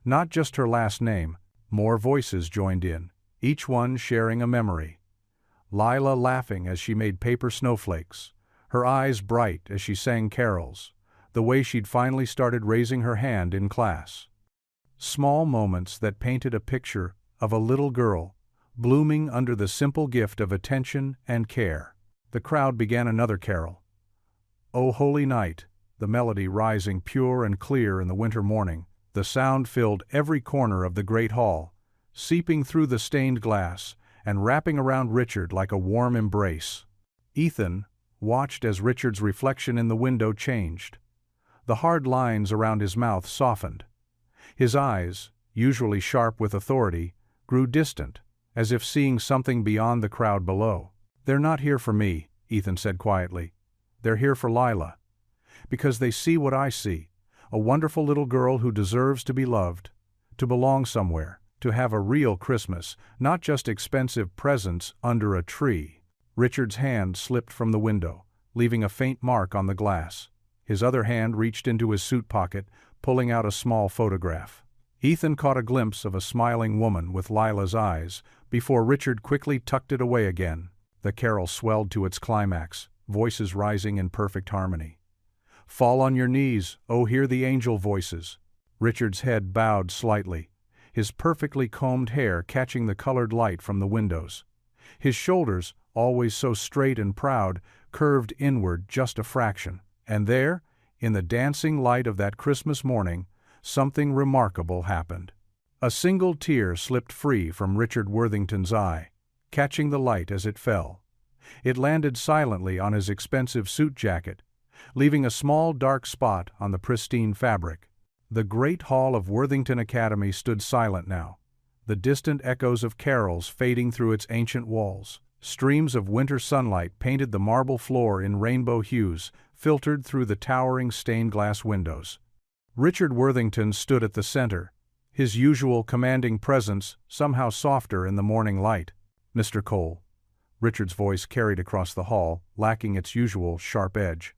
not just her last name." More voices joined in, each one sharing a memory. Lila laughing as she made paper snowflakes, her eyes bright as she sang carols, the way she'd finally started raising her hand in class. Small moments that painted a picture of a little girl, blooming under the simple gift of attention and care. The crowd began another carol. "O Holy Night," the melody rising pure and clear in the winter morning. The sound filled every corner of the great hall, seeping through the stained glass and wrapping around Richard like a warm embrace. Ethan watched as Richard's reflection in the window changed. The hard lines around his mouth softened. His eyes, usually sharp with authority, grew distant, as if seeing something beyond the crowd below. "They're not here for me," Ethan said quietly. "They're here for Lila. Because they see what I see, a wonderful little girl who deserves to be loved, to belong somewhere, to have a real Christmas, not just expensive presents under a tree." Richard's hand slipped from the window, leaving a faint mark on the glass. His other hand reached into his suit pocket, pulling out a small photograph. Ethan caught a glimpse of a smiling woman with Lila's eyes, before Richard quickly tucked it away again. The carol swelled to its climax, voices rising in perfect harmony. "Fall on your knees, oh hear the angel voices." Richard's head bowed slightly, his perfectly combed hair catching the colored light from the windows. His shoulders, always so straight and proud, curved inward just a fraction. And there, in the dancing light of that Christmas morning, something remarkable happened. A single tear slipped free from Richard Worthington's eye, catching the light as it fell. It landed silently on his expensive suit jacket, leaving a small dark spot on the pristine fabric. The great hall of Worthington Academy stood silent now, the distant echoes of carols fading through its ancient walls. Streams of winter sunlight painted the marble floor in rainbow hues, filtered through the towering stained-glass windows. Richard Worthington stood at the center, his usual commanding presence somehow softer in the morning light. "Mr. Cole," Richard's voice carried across the hall, lacking its usual sharp edge.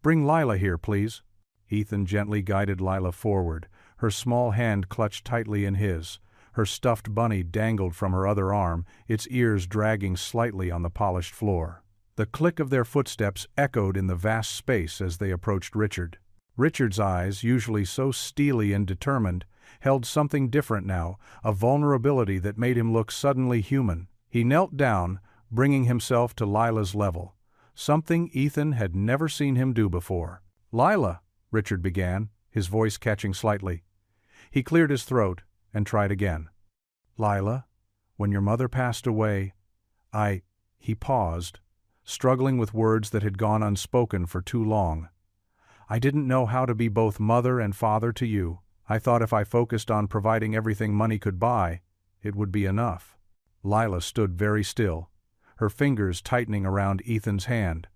"Bring Lila here, please." Ethan gently guided Lila forward, her small hand clutched tightly in his. Her stuffed bunny dangled from her other arm, its ears dragging slightly on the polished floor. The click of their footsteps echoed in the vast space as they approached Richard. Richard's eyes, usually so steely and determined, held something different now, a vulnerability that made him look suddenly human. He knelt down, bringing himself to Lila's level, something Ethan had never seen him do before. "Lila," Richard began, his voice catching slightly. He cleared his throat and tried again. "Lila, when your mother passed away, He paused, struggling with words that had gone unspoken for too long. "I didn't know how to be both mother and father to you. I thought if I focused on providing everything money could buy, it would be enough." Lila stood very still, her fingers tightening around Ethan's hand.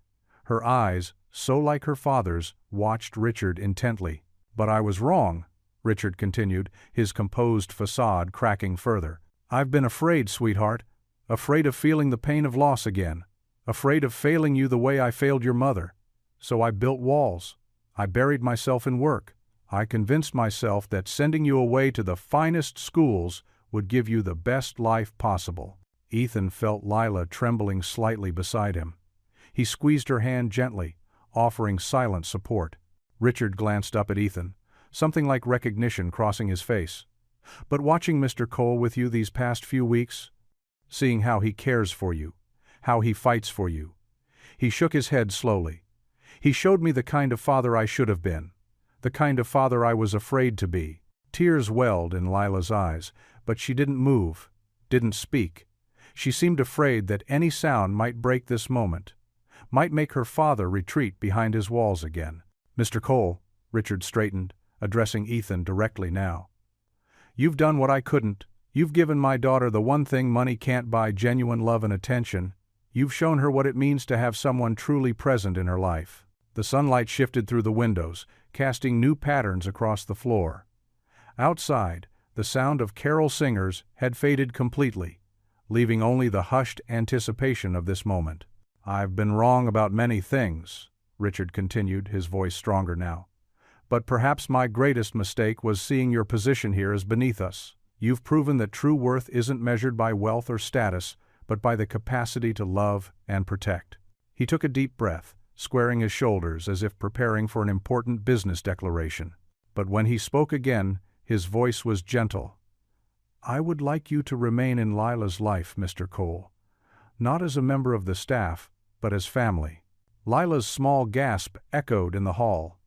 Her eyes, so like her father's, watched Richard intently. "But I was wrong," Richard continued, his composed facade cracking further. "I've been afraid, sweetheart, afraid of feeling the pain of loss again, afraid of failing you the way I failed your mother. So I built walls. I buried myself in work. I convinced myself that sending you away to the finest schools would give you the best life possible." Ethan felt Lila trembling slightly beside him. He squeezed her hand gently, offering silent support. Richard glanced up at Ethan, something like recognition crossing his face. "But watching Mr. Cole with you these past few weeks, seeing how he cares for you, how he fights for you." He shook his head slowly. "He showed me the kind of father I should have been, the kind of father I was afraid to be." Tears welled in Lila's eyes, but she didn't move, didn't speak. She seemed afraid that any sound might break this moment, might make her father retreat behind his walls again. "Mr. Cole," Richard straightened, addressing Ethan directly now. "You've done what I couldn't. You've given my daughter the one thing money can't buy: genuine love and attention. You've shown her what it means to have someone truly present in her life." The sunlight shifted through the windows, casting new patterns across the floor. Outside, the sound of carol singers had faded completely, leaving only the hushed anticipation of this moment. "I've been wrong about many things," Richard continued, his voice stronger now. "But perhaps my greatest mistake was seeing your position here as beneath us. You've proven that true worth isn't measured by wealth or status, but by the capacity to love and protect." He took a deep breath, squaring his shoulders as if preparing for an important business declaration. But when he spoke again, his voice was gentle. "I would like you to remain in Lila's life, Mr. Cole. Not as a member of the staff, but as family." Lila's small gasp echoed in the hall.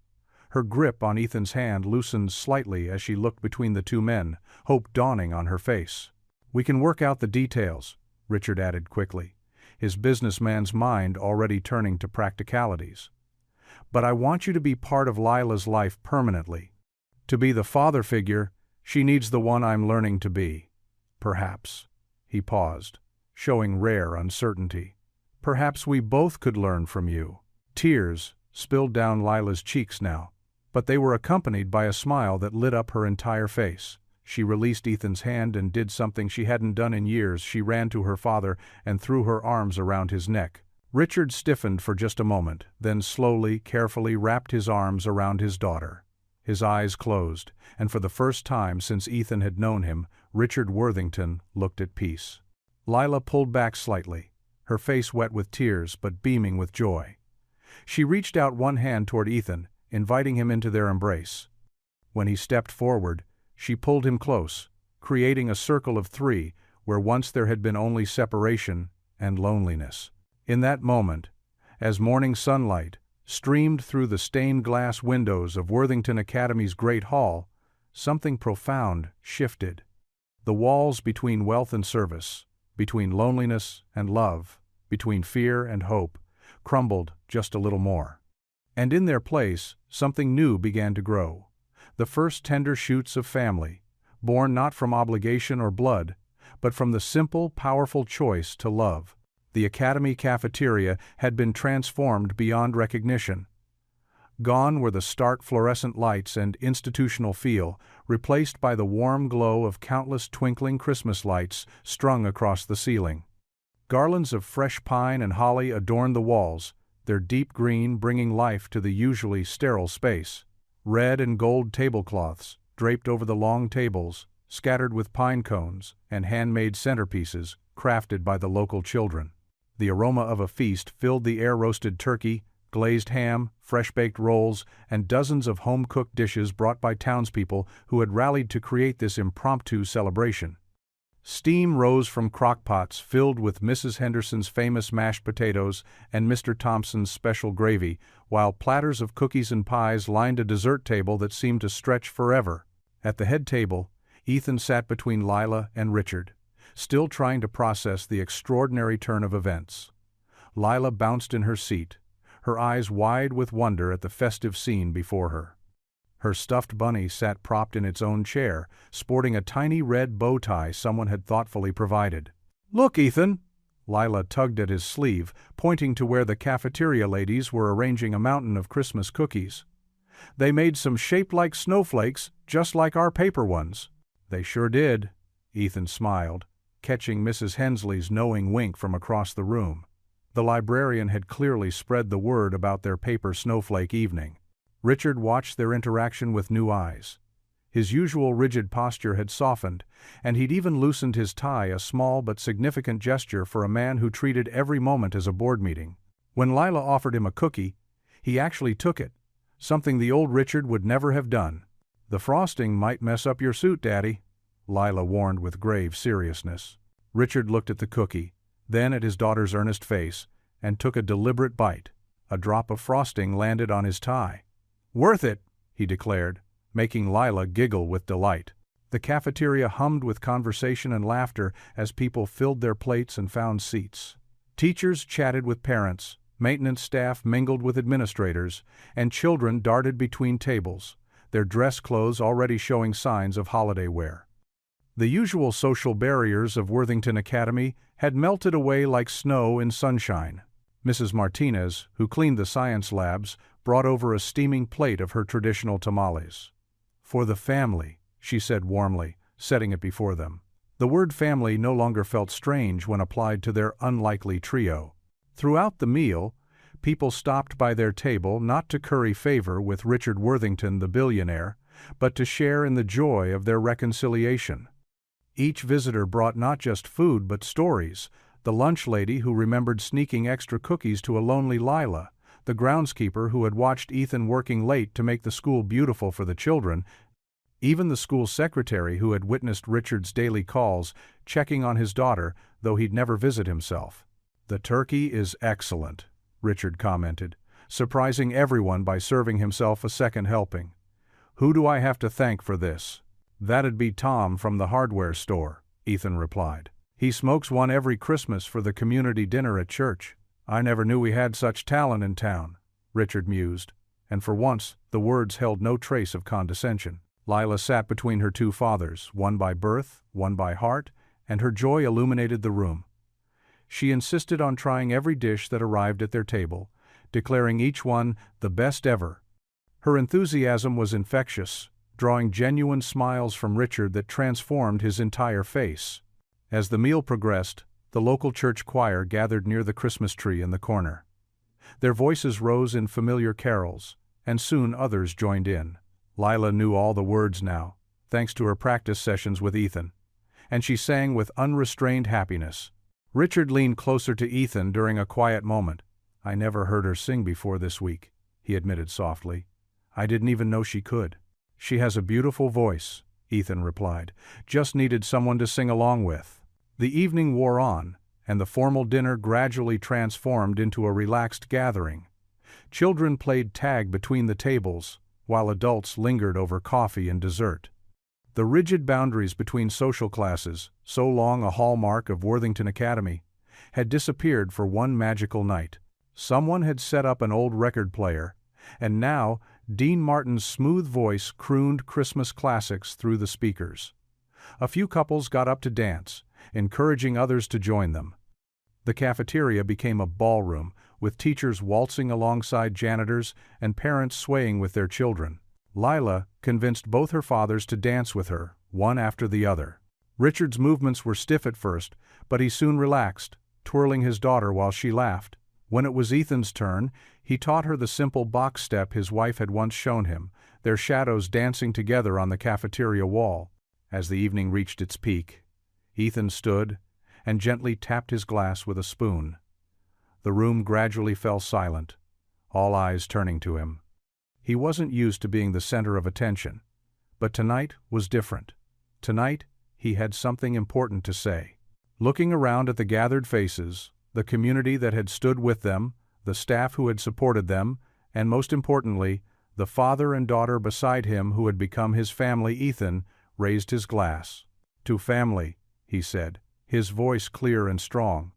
Her grip on Ethan's hand loosened slightly as she looked between the two men, hope dawning on her face. "We can work out the details," Richard added quickly, his businessman's mind already turning to practicalities. "But I want you to be part of Lila's life permanently. To be the father figure, she needs the one I'm learning to be. Perhaps." He paused, showing rare uncertainty. "Perhaps we both could learn from you." Tears spilled down Lila's cheeks now, but they were accompanied by a smile that lit up her entire face. She released Ethan's hand and did something she hadn't done in years. She ran to her father and threw her arms around his neck. Richard stiffened for just a moment, then slowly, carefully wrapped his arms around his daughter. His eyes closed, and for the first time since Ethan had known him, Richard Worthington looked at peace. Lila pulled back slightly, her face wet with tears but beaming with joy. She reached out one hand toward Ethan, inviting him into their embrace. When he stepped forward, she pulled him close, creating a circle of three where once there had been only separation and loneliness. In that moment, as morning sunlight streamed through the stained glass windows of Worthington Academy's Great Hall, something profound shifted. The walls between wealth and service, between loneliness and love, between fear and hope, crumbled just a little more. And in their place, something new began to grow. The first tender shoots of family, born not from obligation or blood, but from the simple, powerful choice to love. The academy cafeteria had been transformed beyond recognition. Gone were the stark fluorescent lights and institutional feel, replaced by the warm glow of countless twinkling Christmas lights strung across the ceiling. Garlands of fresh pine and holly adorned the walls, their deep green bringing life to the usually sterile space. Red and gold tablecloths, draped over the long tables, scattered with pine cones and handmade centerpieces crafted by the local children. The aroma of a feast filled the air: roasted turkey, glazed ham, fresh-baked rolls, and dozens of home-cooked dishes brought by townspeople who had rallied to create this impromptu celebration. Steam rose from crockpots filled with Mrs. Henderson's famous mashed potatoes and Mr. Thompson's special gravy, while platters of cookies and pies lined a dessert table that seemed to stretch forever. At the head table, Ethan sat between Lila and Richard, still trying to process the extraordinary turn of events. Lila bounced in her seat, her eyes wide with wonder at the festive scene before her. Her stuffed bunny sat propped in its own chair, sporting a tiny red bow tie someone had thoughtfully provided. "Look, Ethan!" Lila tugged at his sleeve, pointing to where the cafeteria ladies were arranging a mountain of Christmas cookies. "They made some shaped like snowflakes, just like our paper ones." "They sure did," Ethan smiled, catching Mrs. Hensley's knowing wink from across the room. The librarian had clearly spread the word about their paper snowflake evening. Richard watched their interaction with new eyes. His usual rigid posture had softened, and he'd even loosened his tie, a small but significant gesture for a man who treated every moment as a board meeting. When Lila offered him a cookie, he actually took it, something the old Richard would never have done. "The frosting might mess up your suit, Daddy," Lila warned with grave seriousness. Richard looked at the cookie, then at his daughter's earnest face, and took a deliberate bite. A drop of frosting landed on his tie. "Worth it," he declared, making Lila giggle with delight. The cafeteria hummed with conversation and laughter as people filled their plates and found seats. Teachers chatted with parents, maintenance staff mingled with administrators, and children darted between tables, their dress clothes already showing signs of holiday wear. The usual social barriers of Worthington Academy had melted away like snow in sunshine. Mrs. Martinez, who cleaned the science labs, brought over a steaming plate of her traditional tamales. "For the family," she said warmly, setting it before them. The word family no longer felt strange when applied to their unlikely trio. Throughout the meal, people stopped by their table not to curry favor with Richard Worthington the billionaire, but to share in the joy of their reconciliation. Each visitor brought not just food but stories: the lunch lady who remembered sneaking extra cookies to a lonely Lila, the groundskeeper who had watched Ethan working late to make the school beautiful for the children, even the school secretary who had witnessed Richard's daily calls, checking on his daughter, though he'd never visit himself. "The turkey is excellent," Richard commented, surprising everyone by serving himself a second helping. "Who do I have to thank for this?" "That'd be Tom from the hardware store," Ethan replied. "He smokes one every Christmas for the community dinner at church." "I never knew we had such talent in town," Richard mused, and for once the words held no trace of condescension. Lila sat between her two fathers, one by birth, one by heart, and her joy illuminated the room. She insisted on trying every dish that arrived at their table, declaring each one the best ever. Her enthusiasm was infectious, drawing genuine smiles from Richard that transformed his entire face. As the meal progressed, the local church choir gathered near the Christmas tree in the corner. Their voices rose in familiar carols, and soon others joined in. Lila knew all the words now, thanks to her practice sessions with Ethan, and she sang with unrestrained happiness. Richard leaned closer to Ethan during a quiet moment. "I never heard her sing before this week," he admitted softly. "I didn't even know she could." "She has a beautiful voice," Ethan replied. "Just needed someone to sing along with." The evening wore on, and the formal dinner gradually transformed into a relaxed gathering. Children played tag between the tables, while adults lingered over coffee and dessert. The rigid boundaries between social classes, so long a hallmark of Worthington Academy, had disappeared for one magical night. Someone had set up an old record player, and now Dean Martin's smooth voice crooned Christmas classics through the speakers. A few couples got up to dance, encouraging others to join them. The cafeteria became a ballroom, with teachers waltzing alongside janitors and parents swaying with their children. Lila convinced both her fathers to dance with her, one after the other. Richard's movements were stiff at first, but he soon relaxed, twirling his daughter while she laughed. When it was Ethan's turn, he taught her the simple box step his wife had once shown him, their shadows dancing together on the cafeteria wall. As the evening reached its peak, Ethan stood and gently tapped his glass with a spoon. The room gradually fell silent, all eyes turning to him. He wasn't used to being the center of attention, but tonight was different. Tonight, he had something important to say. Looking around at the gathered faces, the community that had stood with them, the staff who had supported them, and most importantly, the father and daughter beside him who had become his family, Ethan raised his glass. "To family," he said, his voice clear and strong.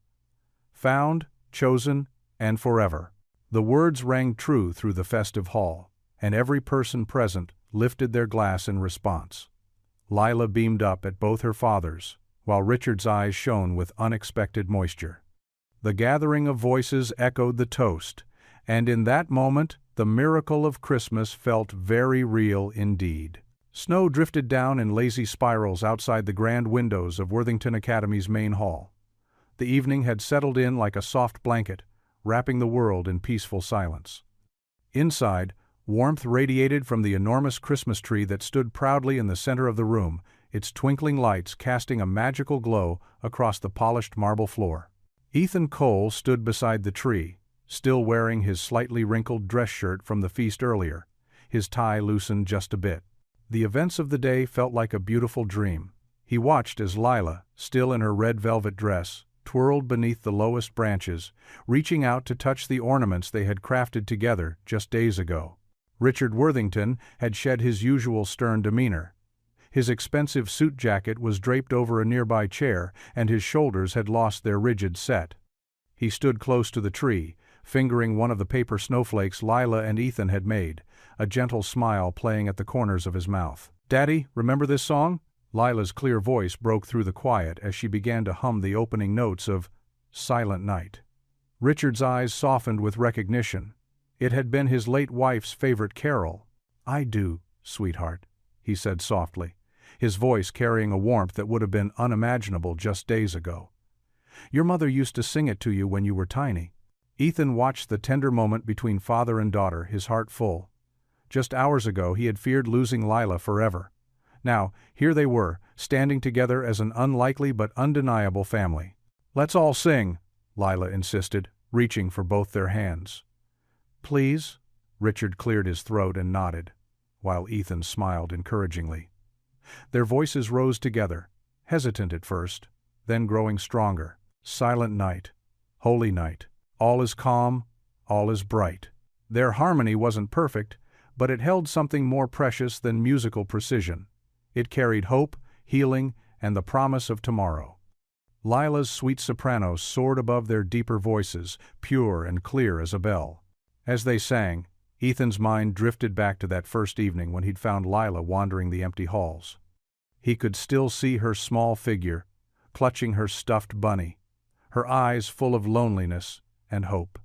"Found, chosen, and forever." The words rang true through the festive hall, and every person present lifted their glass in response. Lila beamed up at both her fathers, while Richard's eyes shone with unexpected moisture. The gathering of voices echoed the toast, and in that moment the miracle of Christmas felt very real indeed. Snow drifted down in lazy spirals outside the grand windows of Worthington Academy's main hall. The evening had settled in like a soft blanket, wrapping the world in peaceful silence. Inside, Warmth radiated from the enormous Christmas tree that stood proudly in the center of the room, its twinkling lights casting a magical glow across the polished marble floor. Ethan Cole stood beside the tree, still wearing his slightly wrinkled dress shirt from the feast earlier, his tie loosened just a bit. The events of the day felt like a beautiful dream. He watched as Lila, still in her red velvet dress, twirled beneath the lowest branches, reaching out to touch the ornaments they had crafted together just days ago. Richard Worthington had shed his usual stern demeanor. His expensive suit jacket was draped over a nearby chair, and his shoulders had lost their rigid set. He stood close to the tree, fingering one of the paper snowflakes Lila and Ethan had made, a gentle smile playing at the corners of his mouth. "Daddy, remember this song?" Lila's clear voice broke through the quiet as she began to hum the opening notes of Silent Night. Richard's eyes softened with recognition. It had been his late wife's favorite carol. "I do, sweetheart," he said softly, his voice carrying a warmth that would have been unimaginable just days ago. "Your mother used to sing it to you when you were tiny." Ethan watched the tender moment between father and daughter, his heart full. Just hours ago he had feared losing Lila forever. Now, here they were, standing together as an unlikely but undeniable family. "Let's all sing," Lila insisted, reaching for both their hands. "Please?" Richard cleared his throat and nodded, while Ethan smiled encouragingly. Their voices rose together, hesitant at first, then growing stronger. Silent night, holy night, all is calm, all is bright. Their harmony wasn't perfect, but it held something more precious than musical precision. It carried hope, healing, and the promise of tomorrow. Lila's sweet soprano soared above their deeper voices, pure and clear as a bell. As they sang, Ethan's mind drifted back to that first evening when he'd found Lila wandering the empty halls. He could still see her small figure, clutching her stuffed bunny, her eyes full of loneliness and hope.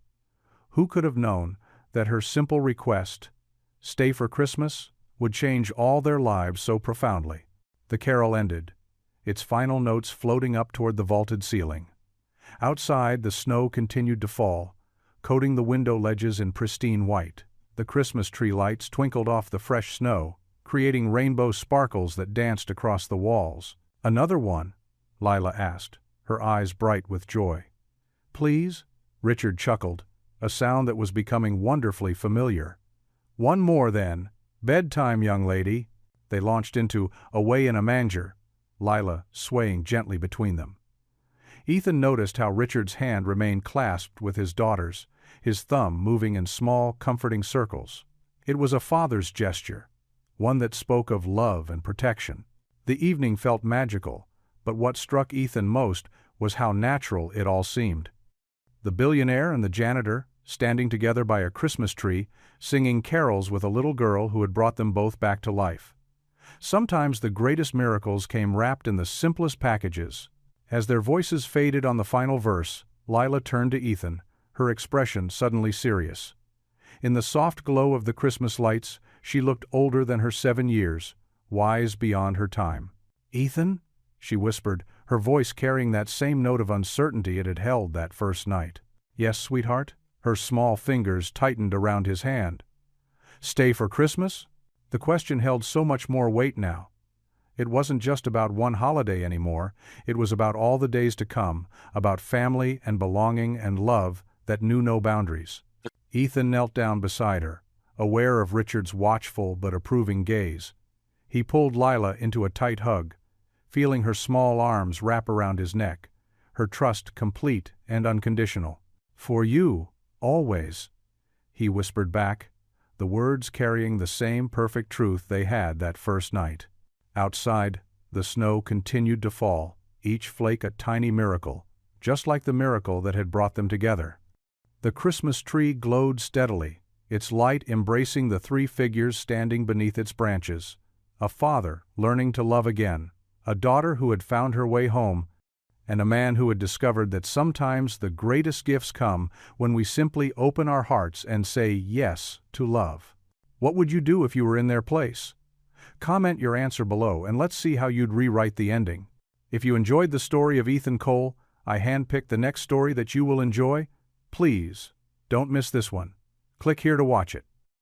Who could have known that her simple request, "Stay for Christmas," would change all their lives so profoundly? The carol ended, its final notes floating up toward the vaulted ceiling. Outside, the snow continued to fall, coating the window ledges in pristine white. The Christmas tree lights twinkled off the fresh snow, creating rainbow sparkles that danced across the walls. "Another one?" Lila asked, her eyes bright with joy. "Please?" Richard chuckled, a sound that was becoming wonderfully familiar. "One more, then. Bedtime, young lady." They launched into Away in a Manger, Lila swaying gently between them. Ethan noticed how Richard's hand remained clasped with his daughter's, his thumb moving in small, comforting circles. It was a father's gesture, one that spoke of love and protection. The evening felt magical, but what struck Ethan most was how natural it all seemed. The billionaire and the janitor, standing together by a Christmas tree, singing carols with a little girl who had brought them both back to life. Sometimes the greatest miracles came wrapped in the simplest packages. As their voices faded on the final verse, Lila turned to Ethan, her expression suddenly serious. In the soft glow of the Christmas lights, she looked older than her 7 years, wise beyond her time. "Ethan?" she whispered, her voice carrying that same note of uncertainty it had held that first night. "Yes, sweetheart?" Her small fingers tightened around his hand. "Stay for Christmas?" The question held so much more weight now. It wasn't just about one holiday anymore, it was about all the days to come, about family and belonging and love that knew no boundaries. Ethan knelt down beside her, aware of Richard's watchful but approving gaze. He pulled Lila into a tight hug, feeling her small arms wrap around his neck, her trust complete and unconditional. "For you, always," he whispered back, the words carrying the same perfect truth they had that first night. Outside, the snow continued to fall, each flake a tiny miracle, just like the miracle that had brought them together. The Christmas tree glowed steadily, its light embracing the 3 figures standing beneath its branches. A father learning to love again, a daughter who had found her way home, and a man who had discovered that sometimes the greatest gifts come when we simply open our hearts and say yes to love. What would you do if you were in their place? Comment your answer below and let's see how you'd rewrite the ending. If you enjoyed the story of Ethan Cole, I handpicked the next story that you will enjoy. Please, don't miss this one. Click here to watch it.